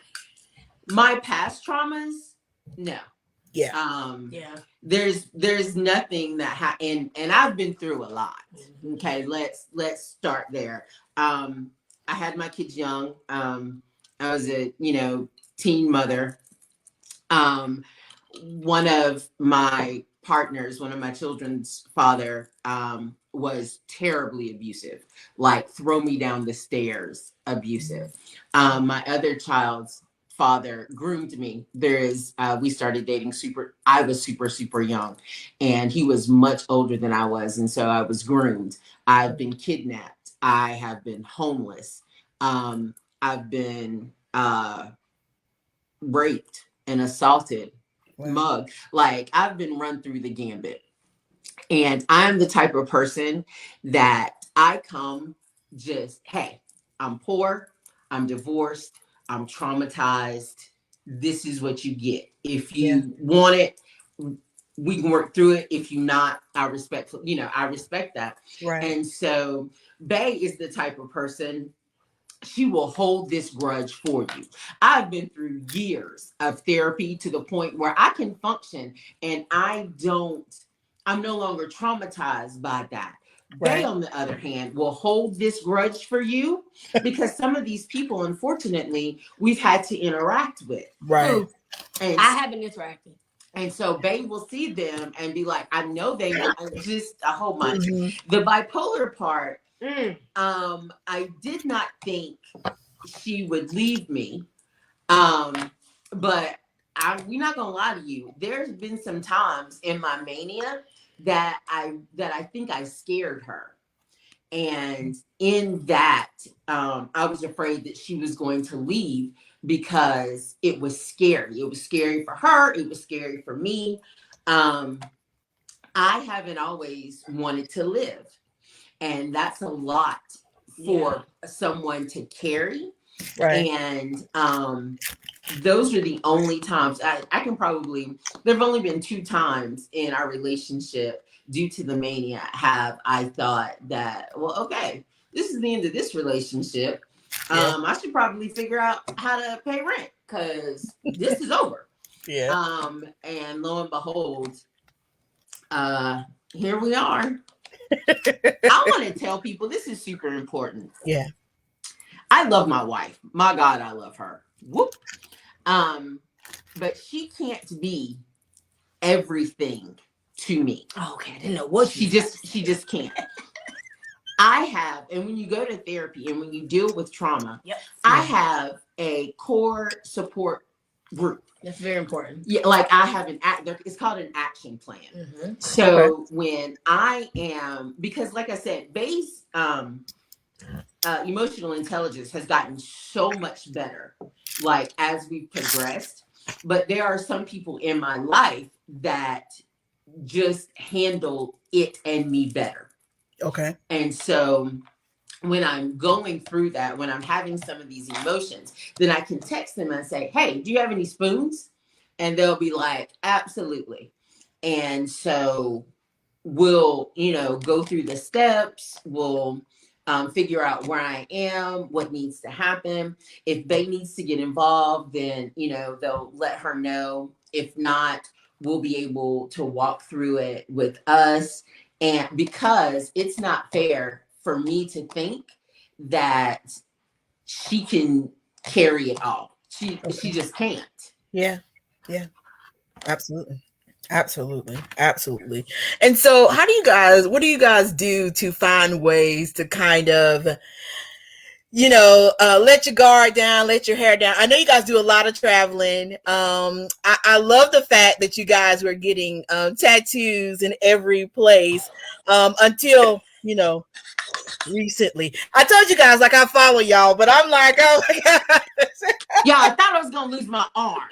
my past traumas, no. Yeah. There's nothing that and I've been through a lot. Okay, let's start there. I had my kids young. I was a teen mother. One of my partners, one of my children's father, was terribly abusive, like throw me down the stairs abusive. My other child's father groomed me. We started dating I was super young, and he was much older than I was, and so I was groomed. I've been kidnapped. I have been homeless. I've been raped and assaulted. Wow. Mugged. Like, I've been run through the gambit. And I'm the type of person that I come just, hey, I'm poor, I'm divorced, I'm traumatized. This is what you get. If you want it, we can work through it. If you not, I respect that. Right. And so Bay is the type of person, she will hold this grudge for you. I've been through years of therapy to the point where I can function, and I'm no longer traumatized by that. Right. They, on the other hand, will hold this grudge for you because some of these people, unfortunately, we've had to interact with. Right. And I haven't interacted. And so Bay will see them and be like, I know they just a whole bunch. Mm-hmm. The bipolar part, I did not think she would leave me. But we're not gonna lie to you. There's been some times in my mania that I think I scared her. And in that, I was afraid that she was going to leave because it was scary. It was scary for her. It was scary for me. I haven't always wanted to live. And that's a lot for someone to carry. Right. And those are the only times I can probably, there have only been 2 times in our relationship due to the mania I thought that, well, okay, this is the end of this relationship. I should probably figure out how to pay rent because this is over. Yeah. And lo and behold, here we are. I want to tell people this is super important. Yeah. I love my wife. My God, I love her. Whoop. But she can't be everything to me. Oh, okay. I didn't know what she just can't. I have, and when you go to therapy and when you deal with trauma, I have a core support group. That's very important. Yeah, like I have it's called an action plan. Mm-hmm. So when I am, because like I said, Bay's emotional intelligence has gotten so much better, like as we've progressed. But there are some people in my life that just handle it and me better. Okay. And so when I'm going through that, when I'm having some of these emotions, then I can text them and say, hey, do you have any spoons? And they'll be like, absolutely. And so we'll, go through the steps. We'll figure out where I am, what needs to happen. If Bay needs to get involved, then, they'll let her know. If not, we'll be able to walk through it with us. And because it's not fair for me to think that she can carry it all. She just can't. Yeah. Yeah. Absolutely. And so what do you guys do to find ways to kind of, let your guard down, let your hair down? I know you guys do a lot of traveling. I love the fact that you guys were getting tattoos in every place until, recently. I told you guys, like, I follow y'all, but I'm like, oh my God. Yeah, I thought I was going to lose my arm.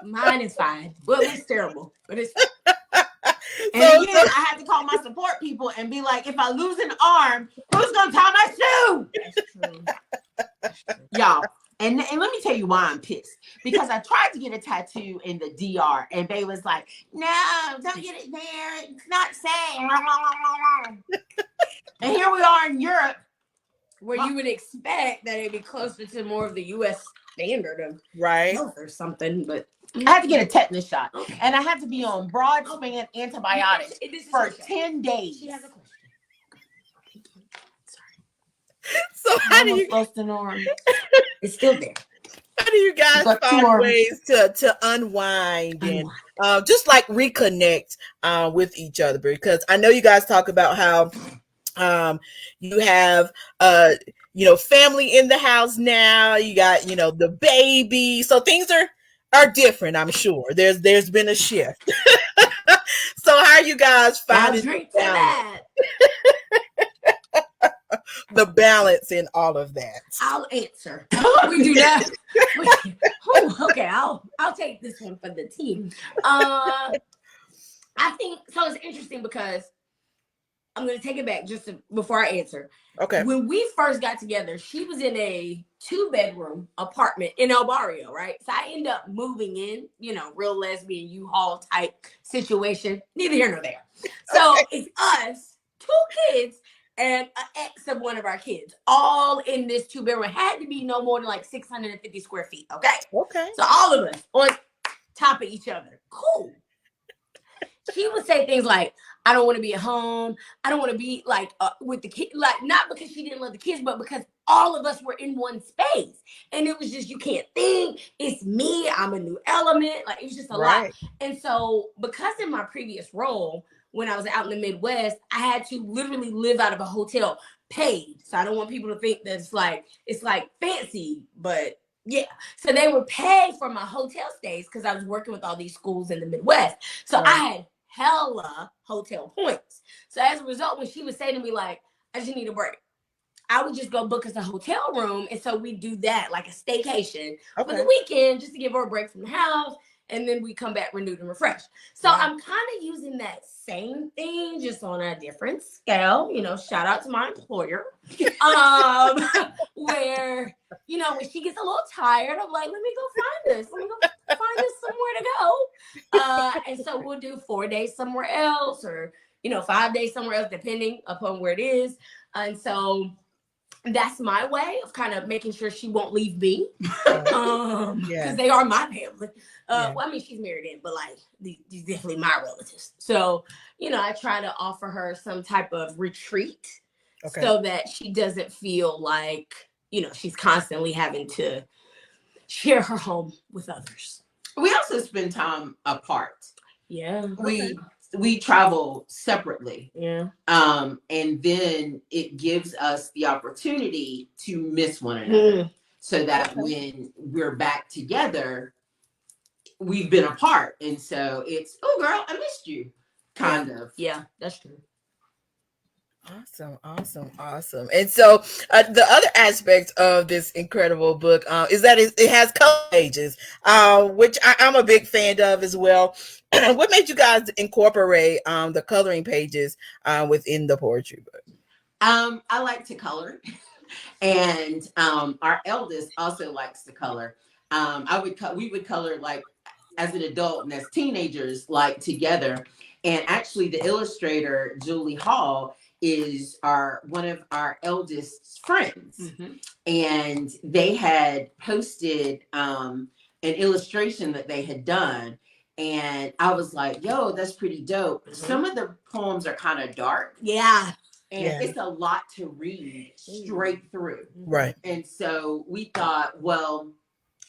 Mine is fine. Well, it's terrible, but it's. And again, I had to call my support people and be like, if I lose an arm, who's gonna tie my shoe? That's true. Y'all. And let me tell you why I'm pissed. Because I tried to get a tattoo in the DR and they was like, no, don't get it there. It's not safe. And here we are in Europe. Where you would expect that it'd be closer to more of the U.S. standard of health or something, but I had to get a tetanus shot. Okay. And I had to be on broad-spectrum antibiotics for 10 days. She has a question. So how do you lost an arm? It's still there. How do you guys find ways to unwind and just like reconnect with each other? Because I know you guys talk about how you have family in the house now. You got the baby, so things are different. I'm sure there's been a shift. So how are you guys finding the balance in all of that? I'll answer. We do that. Okay, I'll take this one for the team. I think so. It's interesting because I'm going to take it back before I answer. Okay. When we first got together, she was in a 2-bedroom apartment in El Barrio, right? So I ended up moving in, real lesbian U-Haul type situation. Neither here nor there. So it's us, 2 kids, and an ex of one of our kids, all in this 2-bedroom. It had to be no more than like 650 square feet, okay? Okay. So all of us on top of each other. Cool. She would say things like, I don't want to be at home. I don't want to be like with the kids, like not because she didn't love the kids, but because all of us were in one space. And it was just, you can't think. It's me. I'm a new element. Like it was just a lot. And so because in my previous role, when I was out in the Midwest, I had to literally live out of a hotel paid. So I don't want people to think that it's like fancy, but yeah. So they would pay for my hotel stays because I was working with all these schools in the Midwest. So I had hella hotel points. So as a result, when she would say to me, like, I just need a break, I would just go book us a hotel room. And so we do that, like a staycation for the weekend, just to give her a break from the house. And then we come back renewed and refreshed. So I'm kind of using that same thing, just on a different scale. Shout out to my employer. Where, when she gets a little tired, I'm like, let me go find this. Let me go find this somewhere to go. And so we'll do 4 days somewhere else or, 5 days somewhere else, depending upon where it is. And so that's my way of kind of making sure she won't leave me. Because they are my family. Well, I mean, she's married in, but like these definitely my relatives. So, I try to offer her some type of retreat so that she doesn't feel like, she's constantly having to share her home with others. We also spend time apart. Yeah. We travel separately. Yeah. And then it gives us the opportunity to miss one another. So that when we're back together, we've been apart. And so it's, oh girl, I missed you. Kind of. Yeah, that's true. Awesome. And so the other aspect of this incredible book is that it has color pages, which I'm a big fan of as well. What made you guys incorporate the coloring pages within the poetry book? I like to color. And our eldest also likes to color. We would color like as an adult and as teenagers, like together. And actually the illustrator, Julie Hall, is one of our eldest friends. And they had posted an illustration that they had done. And I was like, yo, that's pretty dope. Some of the poems are kind of dark. Yeah. And it's a lot to read straight through. Right. And so we thought, well,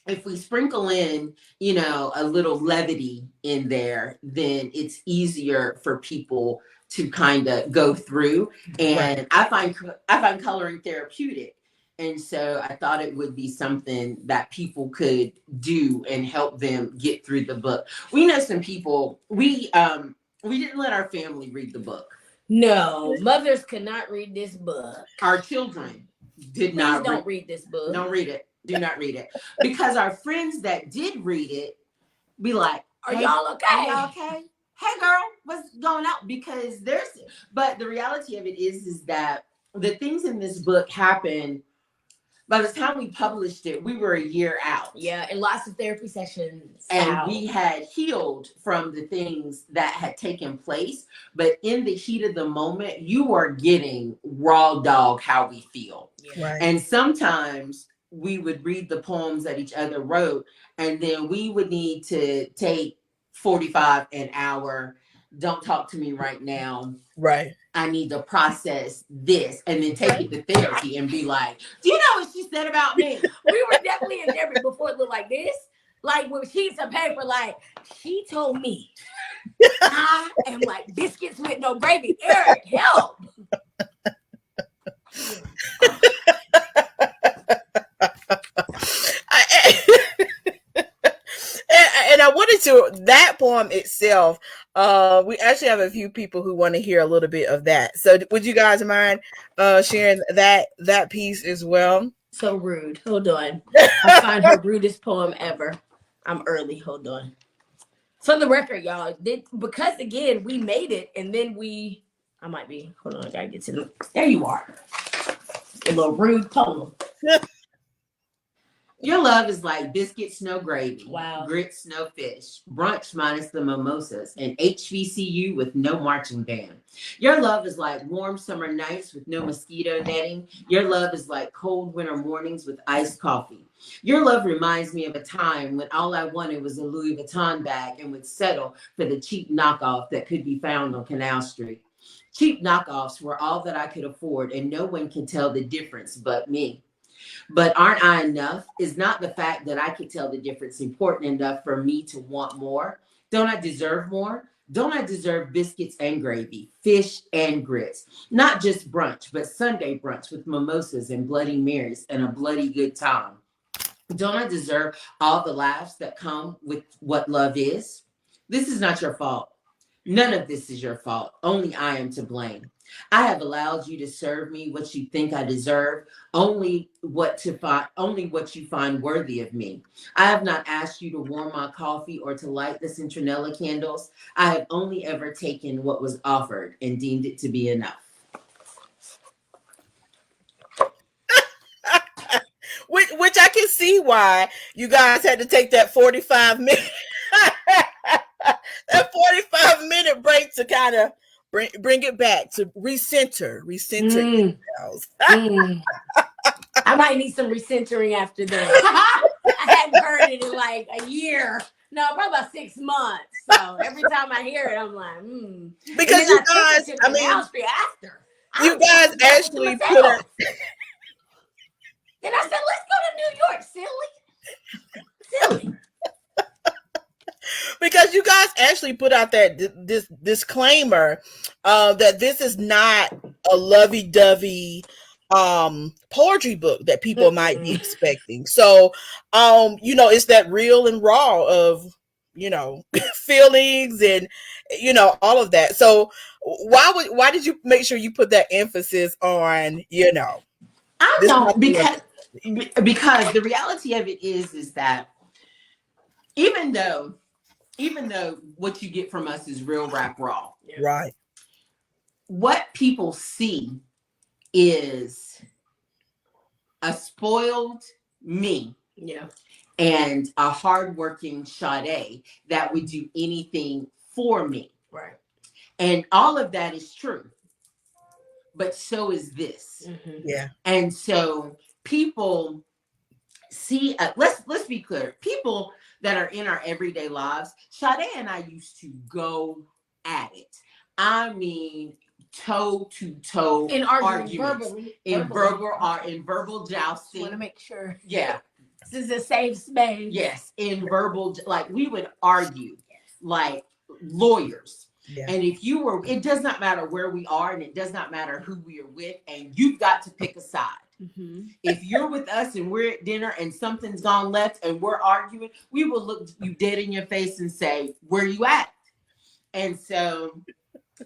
if we sprinkle in, a little levity in there, then it's easier for people to kind of go through. And I find coloring therapeutic. And so I thought it would be something that people could do and help them get through the book. We know some people, we didn't let our family read the book. No, mothers could not read this book. Our children did not. Don't read this book. Don't read it. Do not read it. Because our friends that did read it, be like, are y'all okay? Are y'all okay? Hey girl, what's going on? Because but the reality of it is that the things in this book happen. By the time we published it, we were a year out. Yeah, and lots of therapy sessions. And we had healed from the things that had taken place. But in the heat of the moment, you are getting raw dog how we feel. Yeah. Right. And sometimes we would read the poems that each other wrote, and then we would need to take 45 an hour. Don't talk to me right now. Right. I need to process this, and then take it to therapy and be like, do you know what she said about me? We were definitely in therapy before it looked like this. Like with sheets of paper, like she told me I am like biscuits with no gravy. Eric, help. And I wanted to, that poem itself, we actually have a few people who want to hear a little bit of that. So would you guys mind sharing that piece as well? So rude. Hold on. I find her rudest poem ever. I'm early. Hold on. For the record, y'all, because again, we made it, and then I might be, hold on, I gotta get to there you are. A little rude poem. Your love is like biscuits, no gravy. Wow. Grits, no fish. Brunch minus the mimosas. And HBCU with no marching band. Your love is like warm summer nights with no mosquito netting. Your love is like cold winter mornings with iced coffee. Your love reminds me of a time when all I wanted was a Louis Vuitton bag and would settle for the cheap knockoff that could be found on Canal Street. Cheap knockoffs were all that I could afford, and no one can tell the difference but me. But aren't I enough? Is not the fact that I could tell the difference important enough for me to want more? Don't I deserve more? Don't I deserve biscuits and gravy, fish and grits? Not just brunch, but Sunday brunch with mimosas and Bloody Marys and a bloody good time. Don't I deserve all the laughs that come with what love is? This is not your fault. None of this is your fault. Only I am to blame. I have allowed you to serve me what you think I deserve, only what you find worthy of me. I have not asked you to warm my coffee or to light the citronella candles. I have only ever taken what was offered and deemed it to be enough. Which I can see why you guys had to take that 45 minute that 45-minute break to kind of bring it back, to recenter yourselves. I might need some recentering after that. I hadn't heard it in like a year. No, probably about 6 months. So every time I hear it, I'm like, Because you guys, I mean, after you guys actually put up. Then I said, let's go to New York, silly. Because you guys actually put out that this disclaimer that this is not a lovey-dovey poetry book that people might be expecting. So it's that real and raw of feelings and all of that. So why did you make sure you put that emphasis on I don't, because the reality of it is that even though what you get from us is real rap raw, right? What people see is a spoiled me, and a hardworking Sade that would do anything for me, right? And all of that is true, but so is this, And so people see. Let's be clear. People that are in our everyday lives, Sade and I used to go at it. I mean, toe to toe in arguments, in verbal jousting. Want to make sure, this is a safe space. Yes, in verbal, like we would argue like lawyers. Yeah. And it does not matter where we are, and it does not matter who we are with, and you've got to pick a side. Mm-hmm. If you're with us and we're at dinner and something's gone left and we're arguing, we will look you dead in your face and say, where you at? And so,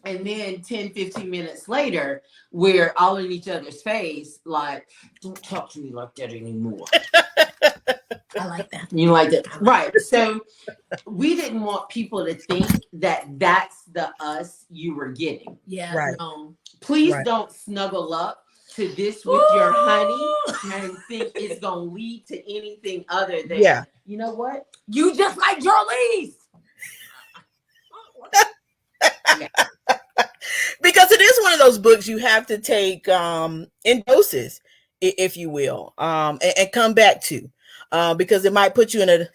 and then 10, 15 minutes later, we're all in each other's face, like, don't talk to me like that anymore. I like that. You liked it. Right. So we didn't want people to think that that's the us you were getting. Yeah. Right. No. Please don't snuggle up to this with your honey and think it's going to lead to anything other than, you know what? You just like Geraleese. Because it is one of those books you have to take in doses, if you will, and come back to, because it might put you in a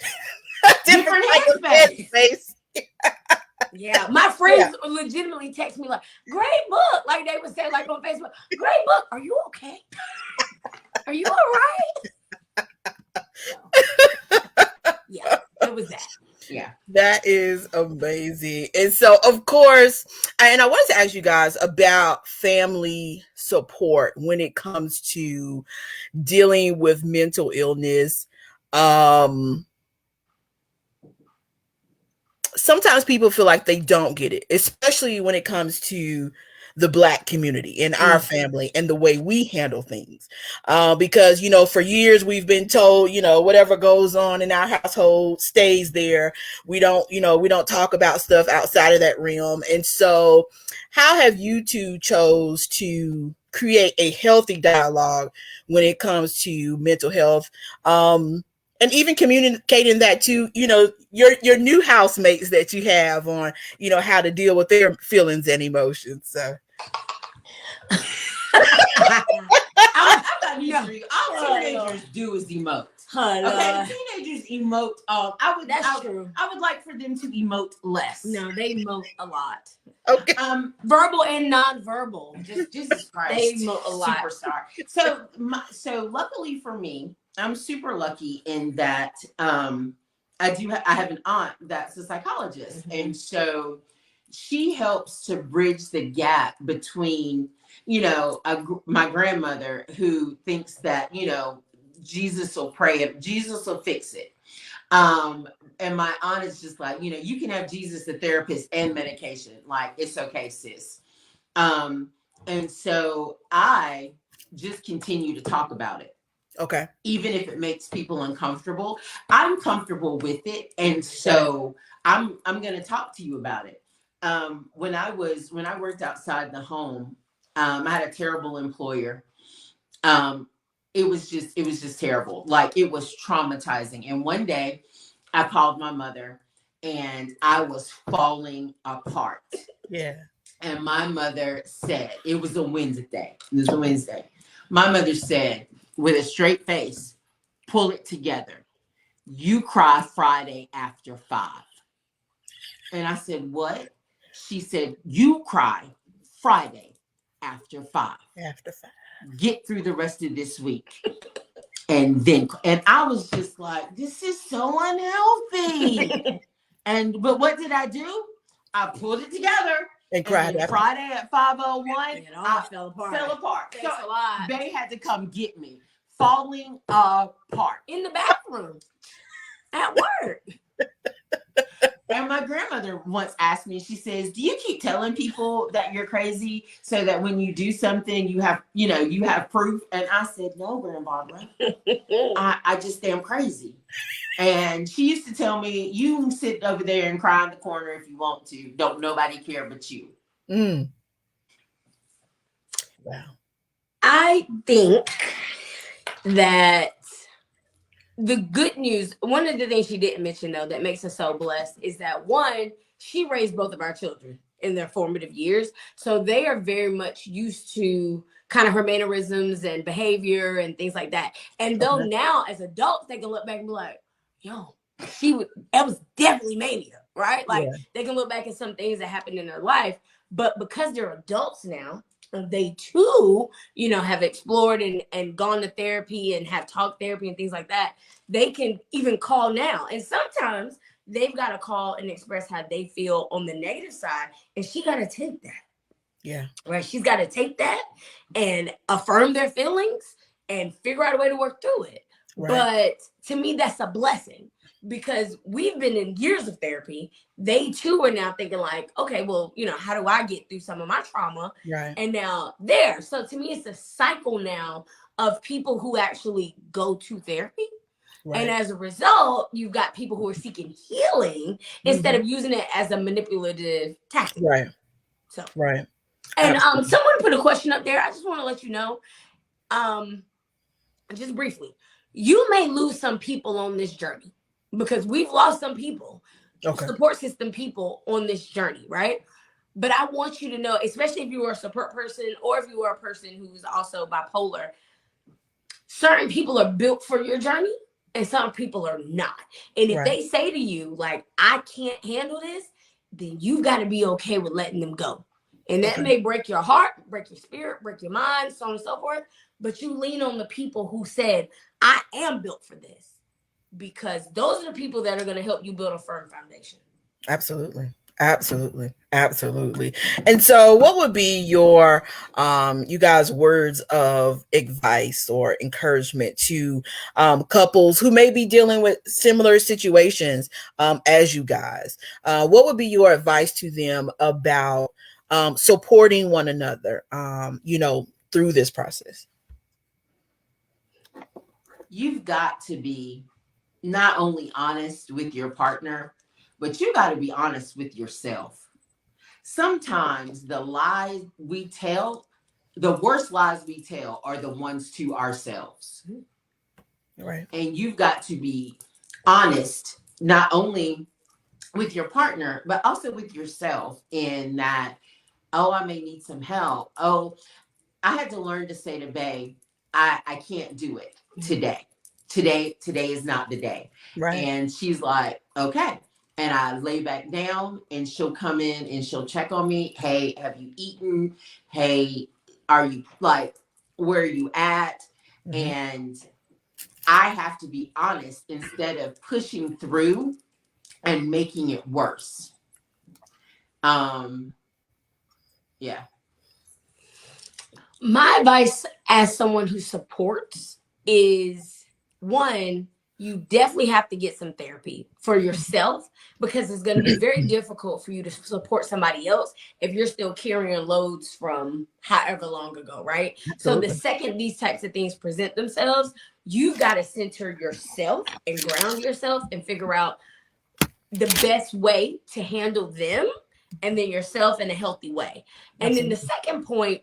different headspace. Yeah, my friends legitimately text me like, "Great book," like they would say, like on Facebook, "Great book. Are you okay? Are you all right?" Yeah, it was that. Yeah, that is amazing. And so, of course, and I wanted to ask you guys about family support when it comes to dealing with mental illness. Sometimes people feel like they don't get it, especially when it comes to the Black community in our family and the way we handle things. Because, for years we've been told, whatever goes on in our household stays there. We don't talk about stuff outside of that realm. And so how have you two chose to create a healthy dialogue when it comes to mental health? And even communicating that to, your new housemates that you have on, how to deal with their feelings and emotions. So I'm not used to all teenagers do is emote. Okay, teenagers emote. I would like for them to emote less. No, they emote a lot. Okay. Verbal and non-verbal. Just Jesus Christ. They emote a lot. Superstar. So luckily for me, I'm super lucky in that I have an aunt that's a psychologist, and so she helps to bridge the gap between my grandmother who thinks that Jesus will pray, Jesus will fix it. And my aunt is just like, you can have Jesus, the therapist, and medication. Like, it's okay, sis. And so I just continue to talk about it. Okay. Even if it makes people uncomfortable, I'm comfortable with it. And so I'm going to talk to you about it. When I worked outside the home, I had a terrible employer. It was just terrible. Like, it was traumatizing. And one day I called my mother and I was falling apart. Yeah. And my mother said, it was a Wednesday. My mother said, with a straight face, pull it together. You cry Friday after 5. And I said, what? She said, you cry Friday after 5. After 5. Get through the rest of this week. And I was just like, this is so unhealthy. But what did I do? I pulled it together. And cried. Friday at 5:01, it all fell apart. Thanks a lot. They had to come get me. Falling apart. In the bathroom. At work. And my grandmother once asked me, she says, do you keep telling people that you're crazy so that when you do something, you have proof? And I said, no, Grandma Barbara. I just am crazy. And she used to tell me, you can sit over there and cry in the corner if you want to. Don't nobody care but you. Wow. I think that the good news, one of the things she didn't mention, though, that makes us so blessed is that, one, she raised both of our children in their formative years. So they are very much used to kind of her mannerisms and behavior and things like that. And though now as adults, they can look back and be like, yo, that was definitely mania, right? Like they can look back at some things that happened in their life, but because they're adults now, they too, have explored and gone to therapy and have talk therapy and things like that. They can even call now. And sometimes they've got to call and express how they feel on the negative side. And she got to take that. Yeah. Right. She's got to take that and affirm their feelings and figure out a way to work through it. Right. But to me, that's a blessing. Because we've been in years of therapy, they too are now thinking like, okay, well, how do I get through some of my trauma? Right. And now there. So to me, it's a cycle now of people who actually go to therapy. And as a result, you've got people who are seeking healing instead of using it as a manipulative tactic. Right. So, right. And someone put a question up there. I just want to let you know, just briefly, you may lose some people on this journey because we've lost some people, support system people on this journey, right? But I want you to know, especially if you are a support person or if you are a person who's also bipolar, certain people are built for your journey and some people are not. And if they say to you, like, I can't handle this, then you've got to be okay with letting them go. And that may break your heart, break your spirit, break your mind, so on and so forth. But you lean on the people who said, I am built for this. Because those are the people that are going to help you build a firm foundation. Absolutely. Absolutely. Absolutely. And so what would be your you guys' words of advice or encouragement to couples who may be dealing with similar situations as you guys? What would be your advice to them about supporting one another through this process? You've got to be not only honest with your partner, but you got to be honest with yourself. Sometimes the lies we tell, the worst lies we tell are the ones to ourselves. Right. And you've got to be honest, not only with your partner, but also with yourself in that, oh, I may need some help. Oh, I had to learn to say to Bae, I can't do it today. Today is not the day. Right. And she's like, okay. And I lay back down and she'll come in and she'll check on me. Hey, have you eaten? Hey, are you like, where are you at? And I have to be honest instead of pushing through and making it worse. Yeah. My advice as someone who supports is, one, you definitely have to get some therapy for yourself because it's going to be very difficult for you to support somebody else if you're still carrying loads from however long ago, right? Absolutely. So the second these types of things present themselves, you've got to center yourself and ground yourself and figure out the best way to handle them and then yourself in a healthy way. And then the second point,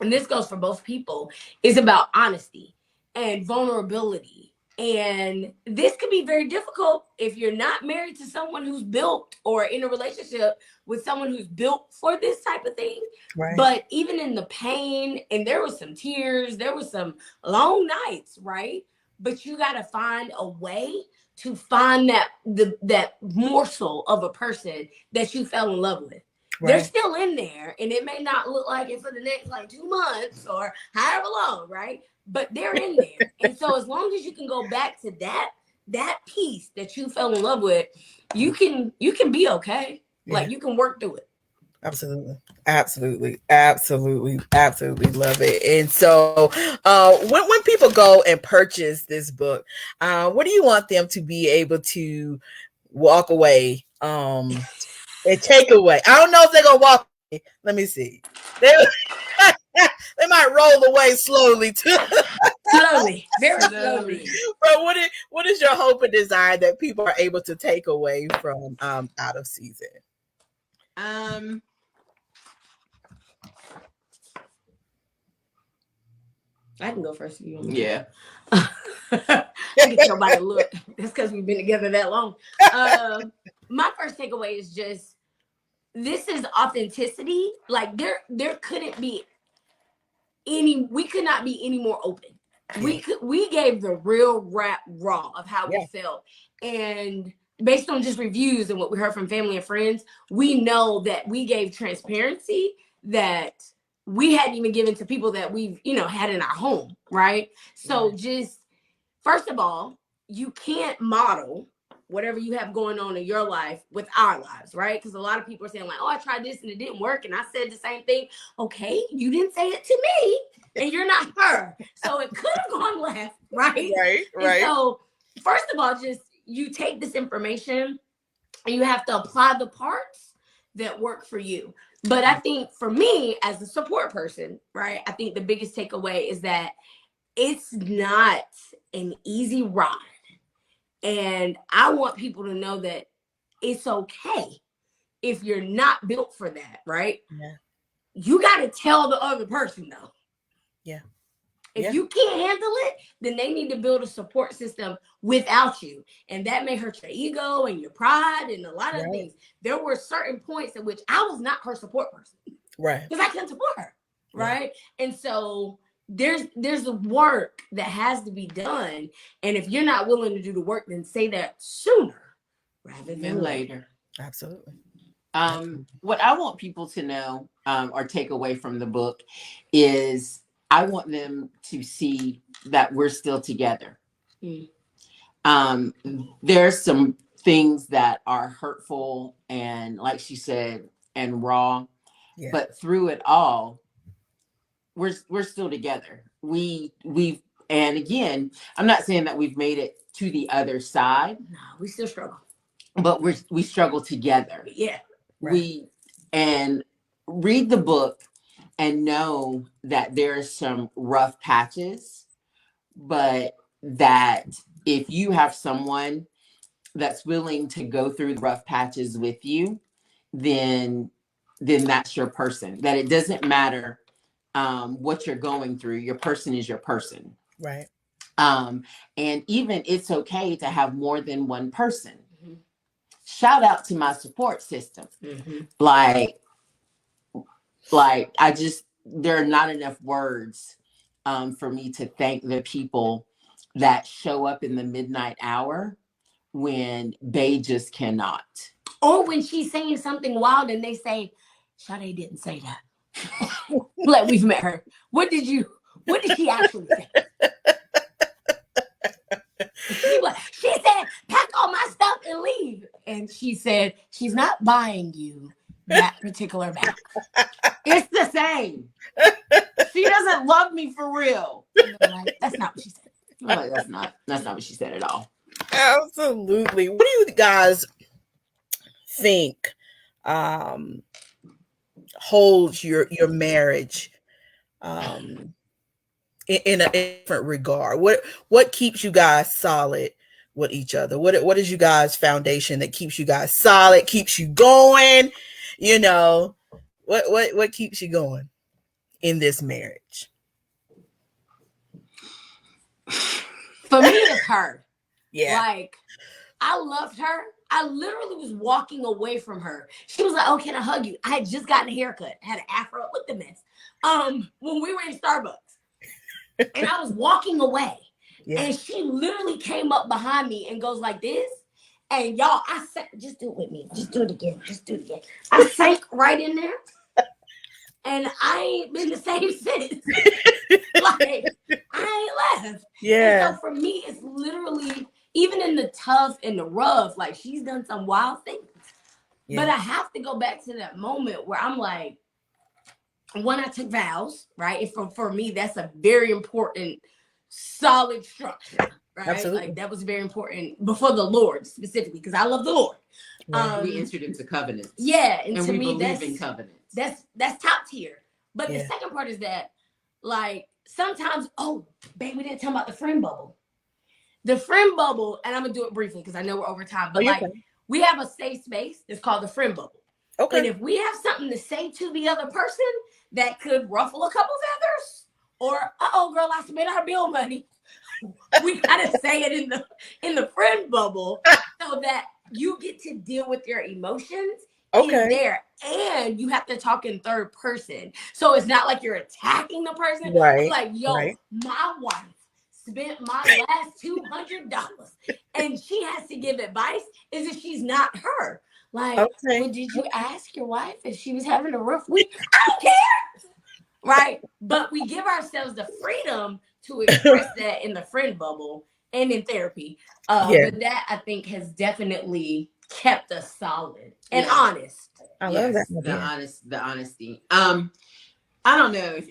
and this goes for both people, is about honesty and vulnerability. And this could be very difficult if you're not married to someone who's built or in a relationship with someone who's built for this type of thing. Right. But even in the pain, and there was some tears, there was some long nights, right? But you got to find a way to find that morsel of a person that you fell in love with. Right. They're still in there, and it may not look like it for the next 2 months or however long, right? But they're in there. And so as long as you can go back to that piece that you fell in love with, you can be okay. Yeah. Like, you can work through it. Absolutely. Absolutely. Absolutely. Absolutely love it. And so when people go and purchase this book, what do you want them to be able to walk away and take away? I don't know if they're gonna walk away. Let me see. They might roll away slowly too. Slowly, very slowly. But what is your hope and desire that people are able to take away from Out of Season? I can go first if you want. Yeah. I get your body look. That's because we've been together that long. My first takeaway is just, this is authenticity. Like, there couldn't be we could not be any more open. We gave the real raw of how we felt. And based on just reviews and what we heard from family and friends, we know that we gave transparency that we hadn't even given to people that we've, had in our home, right? So just, first of all, you can't model whatever you have going on in your life with our lives, right? Because a lot of people are saying, like, oh, I tried this and it didn't work, and I said the same thing. Okay, you didn't say it to me, and you're not her. So it could have gone left, right? Right. And so, first of all, just, you take this information and you have to apply the parts that work for you. But I think for me, as a support person, right, I think the biggest takeaway is that it's not an easy ride. And I want people to know that it's okay if you're not built for that, right? Yeah. You got to tell the other person, though. Yeah. If you can't handle it, then they need to build a support system without you. And that may hurt your ego and your pride and a lot of things. There were certain points at which I was not her support person. Right. Because I couldn't support her. Right. Yeah. And so there's a work that has to be done. And if you're not willing to do the work, then say that sooner rather than later. Absolutely. What I want people to know or take away from the book is I want them to see that we're still together. There's some things that are hurtful and, like she said, and raw, but through it all, we're still together. And again, I'm not saying that we've made it to the other side. No, we still struggle, but we struggle together. Yeah, right. And read the book and know that there's some rough patches, but that if you have someone that's willing to go through the rough patches with you, then that's your person. That it doesn't matter what you're going through. Your person is your person. Right. And even it's okay to have more than one person. Mm-hmm. Shout out to my support system. Mm-hmm. Like there are not enough words for me to thank the people that show up in the midnight hour when they just cannot. Or when she's saying something wild and they say, Sade didn't say that. Like, we've met her. What did she actually say? She said, pack all my stuff and leave. And she said, she's not buying you that particular bag. It's the same. She doesn't love me for real. Like, that's not what she said. Like, that's not what she said at all. Absolutely. What do you guys think holds your marriage in a different regard? What keeps you guys solid with each other? What is you guys' foundation that keeps you guys solid, keeps you going? You know, what keeps you going in this marriage? For me, it's her. Yeah. Like, I loved her. I literally was walking away from her. She was like, oh, can I hug you? I had just gotten a haircut. Had an afro with the mess. When we were in Starbucks. And I was walking away. Yeah. And she literally came up behind me and goes like this. And y'all, I said, just do it with me. Just do it again. Just do it again. I sank right in there. And I ain't been the same since. Like, I ain't left. Yeah. And so for me, it's literally, even in the tough and the rough, like, she's done some wild things. Yeah. But I have to go back to that moment where I'm like, when I took vows, right? For me, that's a very important, solid structure, right? Absolutely. Like, that was very important before the Lord specifically, because I love the Lord. Yeah. We entered into covenants. Yeah, and to we me, believe in covenants. That's top tier. But the second part is that, like, sometimes, babe, we didn't talk about the friend bubble. The friend bubble, and I'm gonna do it briefly because I know we're over time, but we have a safe space. It's called the friend bubble. Okay. And if we have something to say to the other person that could ruffle a couple feathers, or girl, I spent our bill money, we gotta say it in the friend bubble so that you get to deal with your emotions in there, and you have to talk in third person, so it's not like you're attacking the person. Right. It's like, my wife spent my last $200, and she has to give advice as if she's not her. Like, well, did you ask your wife if she was having a rough week? I don't care. Right? But we give ourselves the freedom to express that in the friend bubble and in therapy. But that, I think, has definitely kept us solid and honest. I love that. The honesty. I don't know if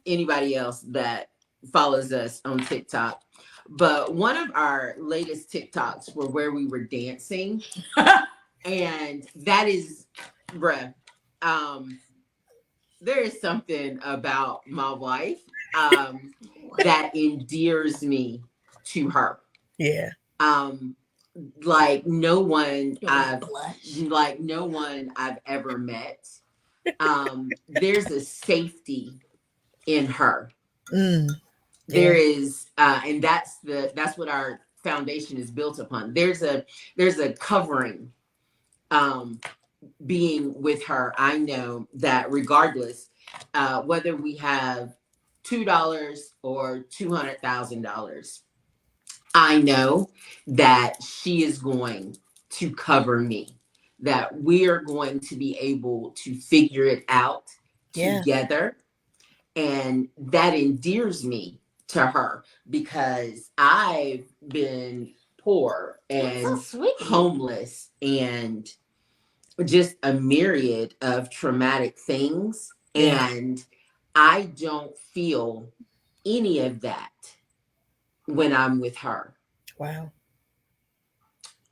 anybody else that follows us on TikTok, but one of our latest TikToks were where we were dancing. And that is, bruh, there is something about my wife that endears me to her. Yeah. Like no one I've ever met. There's a safety in her. There is, and that's what our foundation is built upon. There's a covering, being with her. I know that regardless, whether we have $2 or $200,000, I know that she is going to cover me, that we are going to be able to figure it out together. And that endears me to her because I've been poor and homeless and just a myriad of traumatic things. And I don't feel any of that when I'm with her. Wow.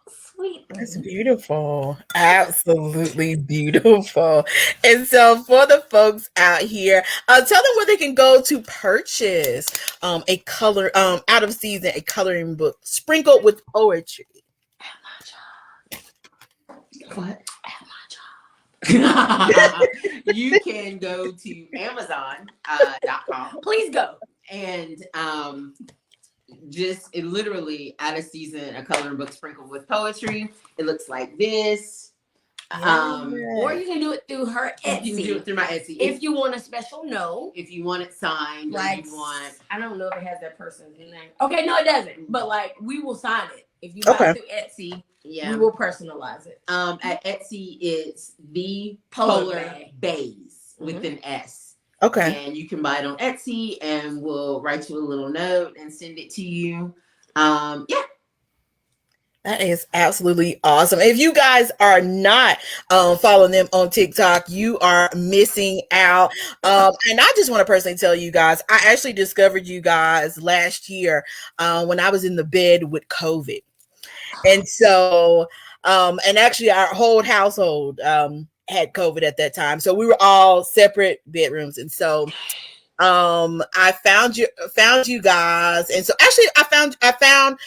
Sweet. That's beautiful. Absolutely beautiful. And so for the folks out here, tell them where they can go to purchase a color out of season, a coloring book sprinkled with poetry. What? You can go to Amazon.com. Please go. And just literally out of season, a coloring book sprinkled with poetry. It looks like this. Or you can do it through her Etsy. You can do it through my Etsy. If you want a special note. If you want it signed. Like, you want... I don't know if it has that person's name. Okay, no, it doesn't. But like, we will sign it. If you buy it through Etsy, we will personalize it. At Etsy, it's the Polar Bays with an S. Okay. And you can buy it on Etsy, and we'll write you a little note and send it to you. That is absolutely awesome. If you guys are not following them on TikTok, you are missing out. And I just want to personally tell you guys, I actually discovered you guys last year when I was in the bed with COVID. And so, and actually our whole household had COVID at that time. So we were all separate bedrooms. And so I found you guys. And so actually I found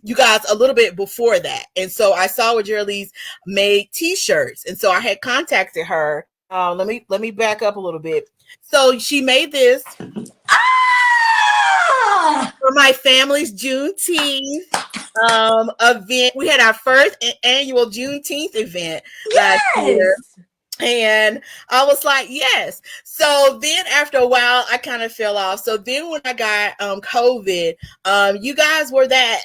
you guys a little bit before that. And so I saw where Geraleese made t-shirts. And so I had contacted her. Let me back up a little bit. So she made this for my family's Juneteenth event. We had our first annual Juneteenth event last year. And I was like, yes. So then after a while, I kind of fell off. So then when I got COVID, you guys were that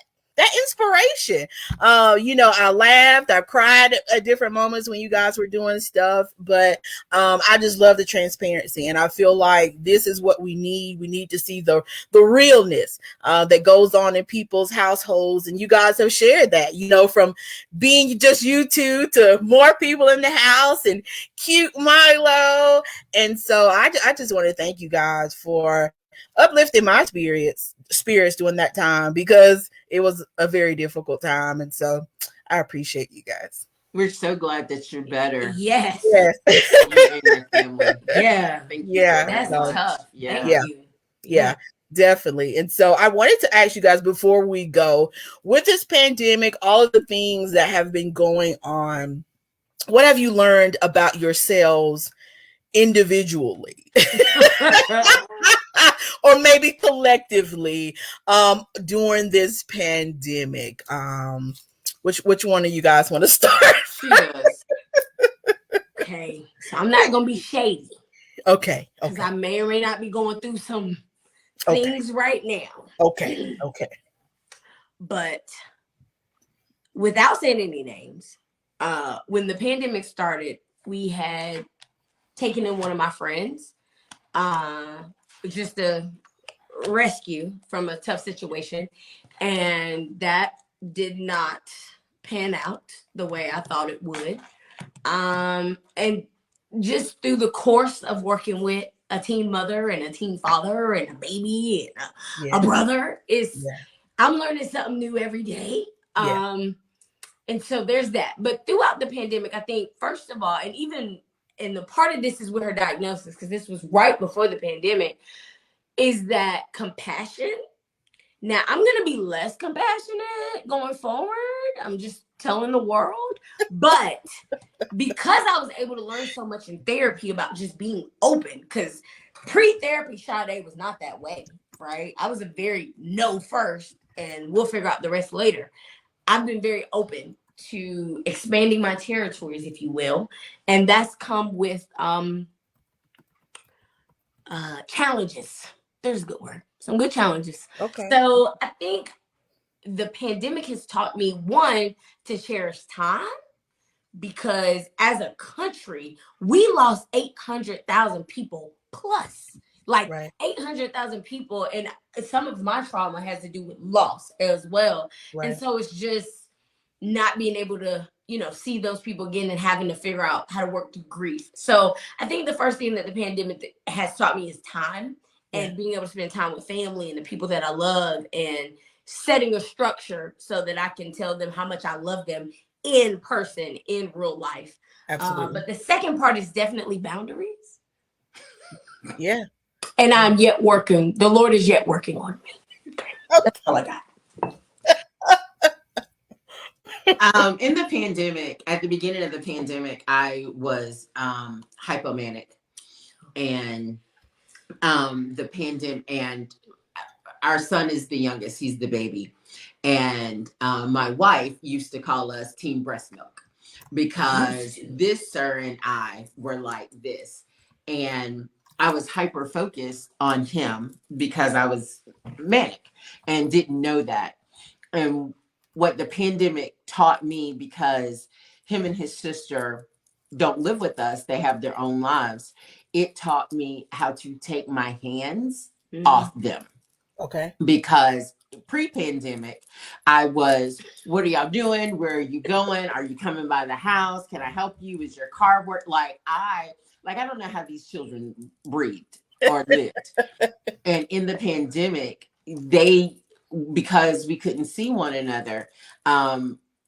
inspiration. I laughed, I cried at different moments when you guys were doing stuff, but I just love the transparency, and I feel like this is what we need. We need to see the realness that goes on in people's households, and you guys have shared that, from being just you two to more people in the house and cute Milo. And so I just want to thank you guys for uplifting my spirits during that time, because it was a very difficult time. And so I appreciate you guys. We're so glad that you're better. Yes. You and your family. Yeah. That's tough. Yeah, definitely. And so I wanted to ask you guys before we go, with this pandemic, all of the things that have been going on, what have you learned about yourselves individually? Or maybe collectively during this pandemic? Which one of you guys want to start? Okay, so I'm not gonna be shady. Okay. Because I may or may not be going through some things right now. Okay. But without saying any names, when the pandemic started, we had taken in one of my friends, just a rescue from a tough situation, and that did not pan out the way I thought it would. And just through the course of working with a teen mother and a teen father and a baby and a brother, I'm learning something new every day. And so there's that. But throughout the pandemic, I think, first of all, and the part of this is with her diagnosis, because this was right before the pandemic, is that compassion Now, I'm going to be less compassionate going forward. I'm just telling the world. But because I was able to learn so much in therapy about just being open, because pre-therapy, Sade was not that way, right? I was a very no first, and we'll figure out the rest later. I've been very open to expanding my territories, if you will. And that's come with challenges. There's a good word. Some good challenges. Okay. So I think the pandemic has taught me, one, to cherish time, because as a country, we lost 800,000 people plus. Like 800,000 people. And some of my trauma has to do with loss as well. Right. And so it's just not being able to, see those people again and having to figure out how to work through grief. So I think the first thing that the pandemic has taught me is time, and being able to spend time with family and the people that I love, and setting a structure so that I can tell them how much I love them in person, in real life. Absolutely. But the second part is definitely boundaries. Yeah. And I'm yet working. The Lord is yet working on me. That's all I got. In the pandemic, at the beginning of the pandemic, I was hypomanic, and the pandemic, and our son is the youngest, he's the baby, and my wife used to call us Team Breast Milk, because this sir and I were like this, and I was hyper focused on him because I was manic and didn't know that. And what the pandemic taught me, because him and his sister don't live with us, they have their own lives, it taught me how to take my hands off them. Okay. Because pre-pandemic, I was, what are y'all doing? Where are you going? Are you coming by the house? Can I help you? Is your car work? I don't know how these children breathed or lived. And in the pandemic, because we couldn't see one another,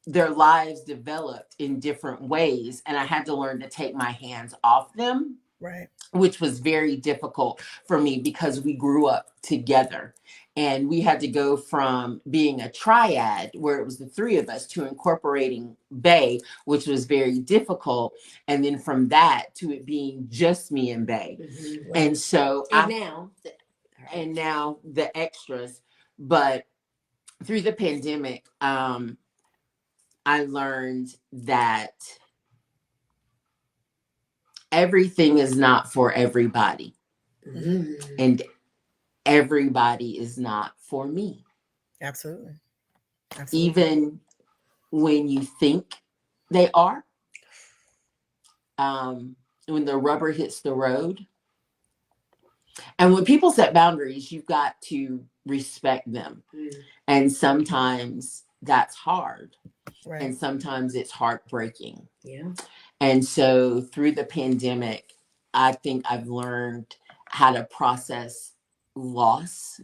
their lives developed in different ways, and I had to learn to take my hands off them, right? Which was very difficult for me, because we grew up together, and we had to go from being a triad where it was the three of us to incorporating Bay, which was very difficult, and then from that to it being just me and Bay. Mm-hmm. And so now the extras. But through the pandemic, I learned that everything is not for everybody. Mm-hmm. And everybody is not for me. Absolutely. Even when you think they are, when the rubber hits the road. And when people set boundaries, you've got to respect them. And sometimes that's hard. Right. And sometimes it's heartbreaking. Yeah. And so through the pandemic, I think I've learned how to process loss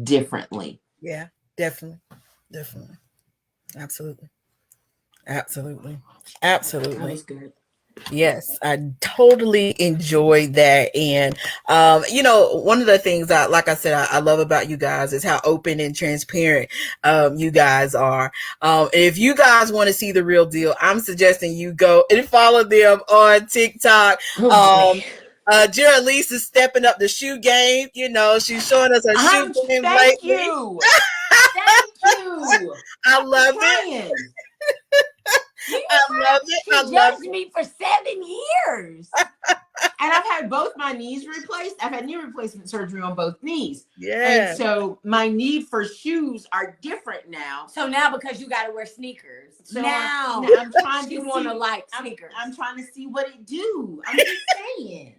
differently. Yeah, definitely. Absolutely. That was good. Yes, I totally enjoyed that. And, one of the things like I said, I love about you guys is how open and transparent you guys are. If you guys want to see the real deal, I'm suggesting you go and follow them on TikTok. Geraleese is stepping up the shoe game. She's showing us her shoe game lately. Thank you. I love it. She judged me for 7 years. And I've had both my knees replaced. I've had knee replacement surgery on both knees. Yeah. And so my need for shoes are different now. So now, because you got to wear sneakers, so now I'm trying to want to like sneakers. I'm trying to see what it do. I'm just saying.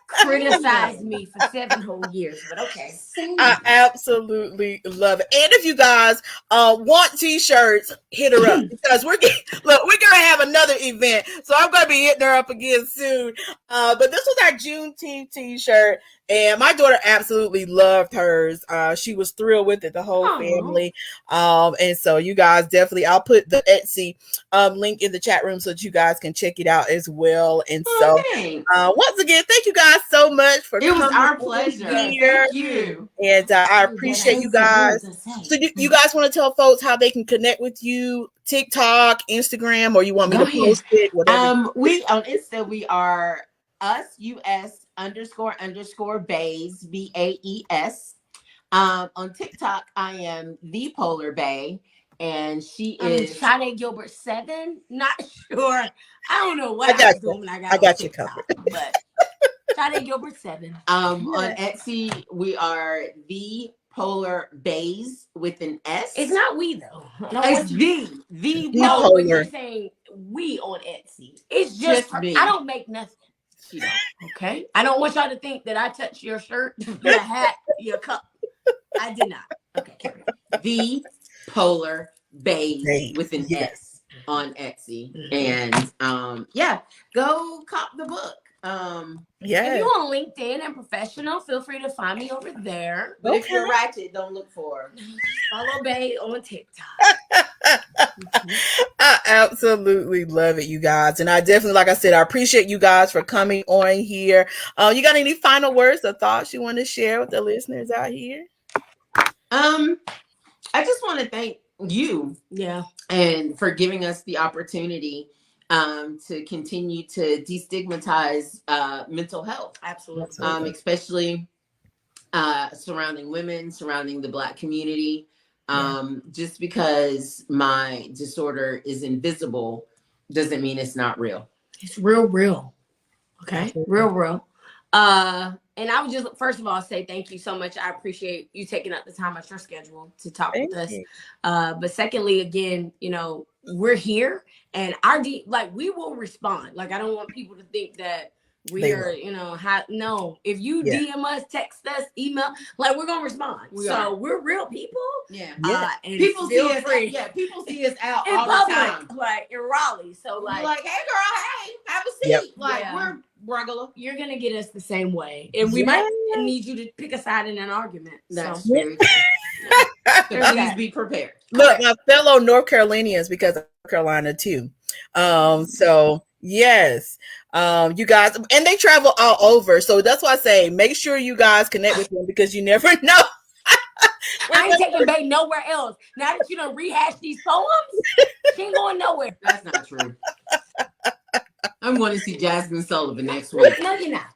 Criticized me for 7 whole years, but okay. I absolutely love it. And if you guys want t-shirts, hit her up, because we're gonna have another event, so I'm gonna be hitting her up again soon. But this was our Juneteenth t-shirt, And my daughter absolutely loved hers. She was thrilled with it, the whole family. And so you guys definitely, I'll put the Etsy link in the chat room so that you guys can check it out as well. And so once again, thank you guys so much for coming. It was our pleasure. Here. Thank you. And I appreciate you guys. So you guys want to tell folks how they can connect with you? TikTok, Instagram, or you want me to post it? Whatever. We on Insta, we are US__baes, BAES. On TikTok, I am the Polar Bae, and she is Sade Gilbert 7. Not sure. I don't know what I was doing when I got you covered. But Sade Gilbert 7. On Etsy, we are the Polar Baes with an S. It's not we though. No, it's the no, Polar. but you're saying we on Etsy. It's just me. I don't make nothing. You know, okay? I don't want y'all to think that I touched your shirt, your hat, your cup. I did not. Okay, carry on. The Polar Baes with an S on Etsy. And go cop the book. If you on LinkedIn and professional, feel free to find me over there. But if you're ratchet, don't look for follow Bae on TikTok. I absolutely love it, you guys. And I definitely, like I said, I appreciate you guys for coming on here. You got any final words or thoughts you want to share with the listeners out here? I just want to thank you. Yeah. And for giving us the opportunity to continue to destigmatize mental health. Absolutely. Especially surrounding women, surrounding the Black community. Just because my disorder is invisible doesn't mean it's not real. It's real. Okay. Absolutely. Real. And I would just first of all say thank you so much. I appreciate you taking up the time out your schedule to talk with us. But secondly, again, you know, we're here and we will respond. Like, I don't want people to think that we are, you know, no. If you DM us, text us, email, like, we're gonna respond. We're real people. Yeah. And people see us. People see us out all the time, like in Raleigh. So like, hey girl, hey, have a seat. We're regular. You're gonna get us the same way, and we might need you to pick a side in an argument. That's very true. So please be prepared. Look, my fellow North Carolinians, because of North Carolina too. So yes, you guys, and they travel all over. So that's why I say make sure you guys connect with them, because you never know. I ain't taking Bae nowhere else. Now that you done rehash these poems, she ain't going nowhere. That's not true. I'm going to see Jasmine Sullivan next week. No, you're not.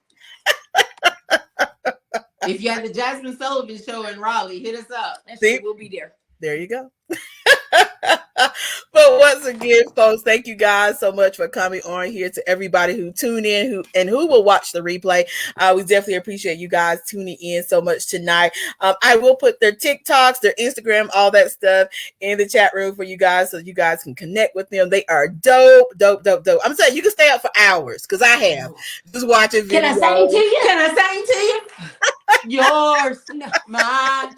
If you have the Jasmine Sullivan show in Raleigh, hit us up. We'll be there. There you go. But once again, folks, thank you guys so much for coming on here. To everybody who tuned in who will watch the replay, we definitely appreciate you guys tuning in so much tonight. I will put their TikToks, their Instagram, all that stuff in the chat room for you guys, so you guys can connect with them. They are dope. I'm saying you can stay up for hours, because I have just watching videos. Can I sing to you? Can I sing to you? Yours, mine.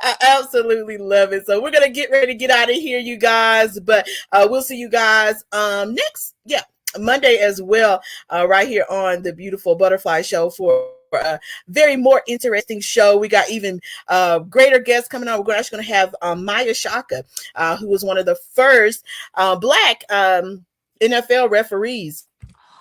I absolutely love it. So we're gonna get ready to get out of here, you guys. But we'll see you guys next Monday as well, right here on the Beautiful Butterfly Show for a very more interesting show. We got even greater guests coming on. We're actually going to have Maya Shaka, who was one of the first Black NFL referees.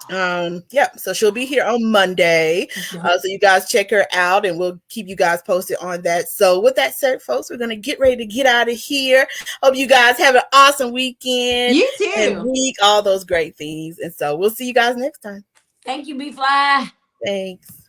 So she'll be here on Monday. So you guys check her out, and we'll keep you guys posted on that. So with that said, folks, we're gonna get ready to get out of here. Hope you guys have an awesome weekend. You too. And week, all those great things. And so we'll see you guys next time. Thank you, B-Fly. Thanks.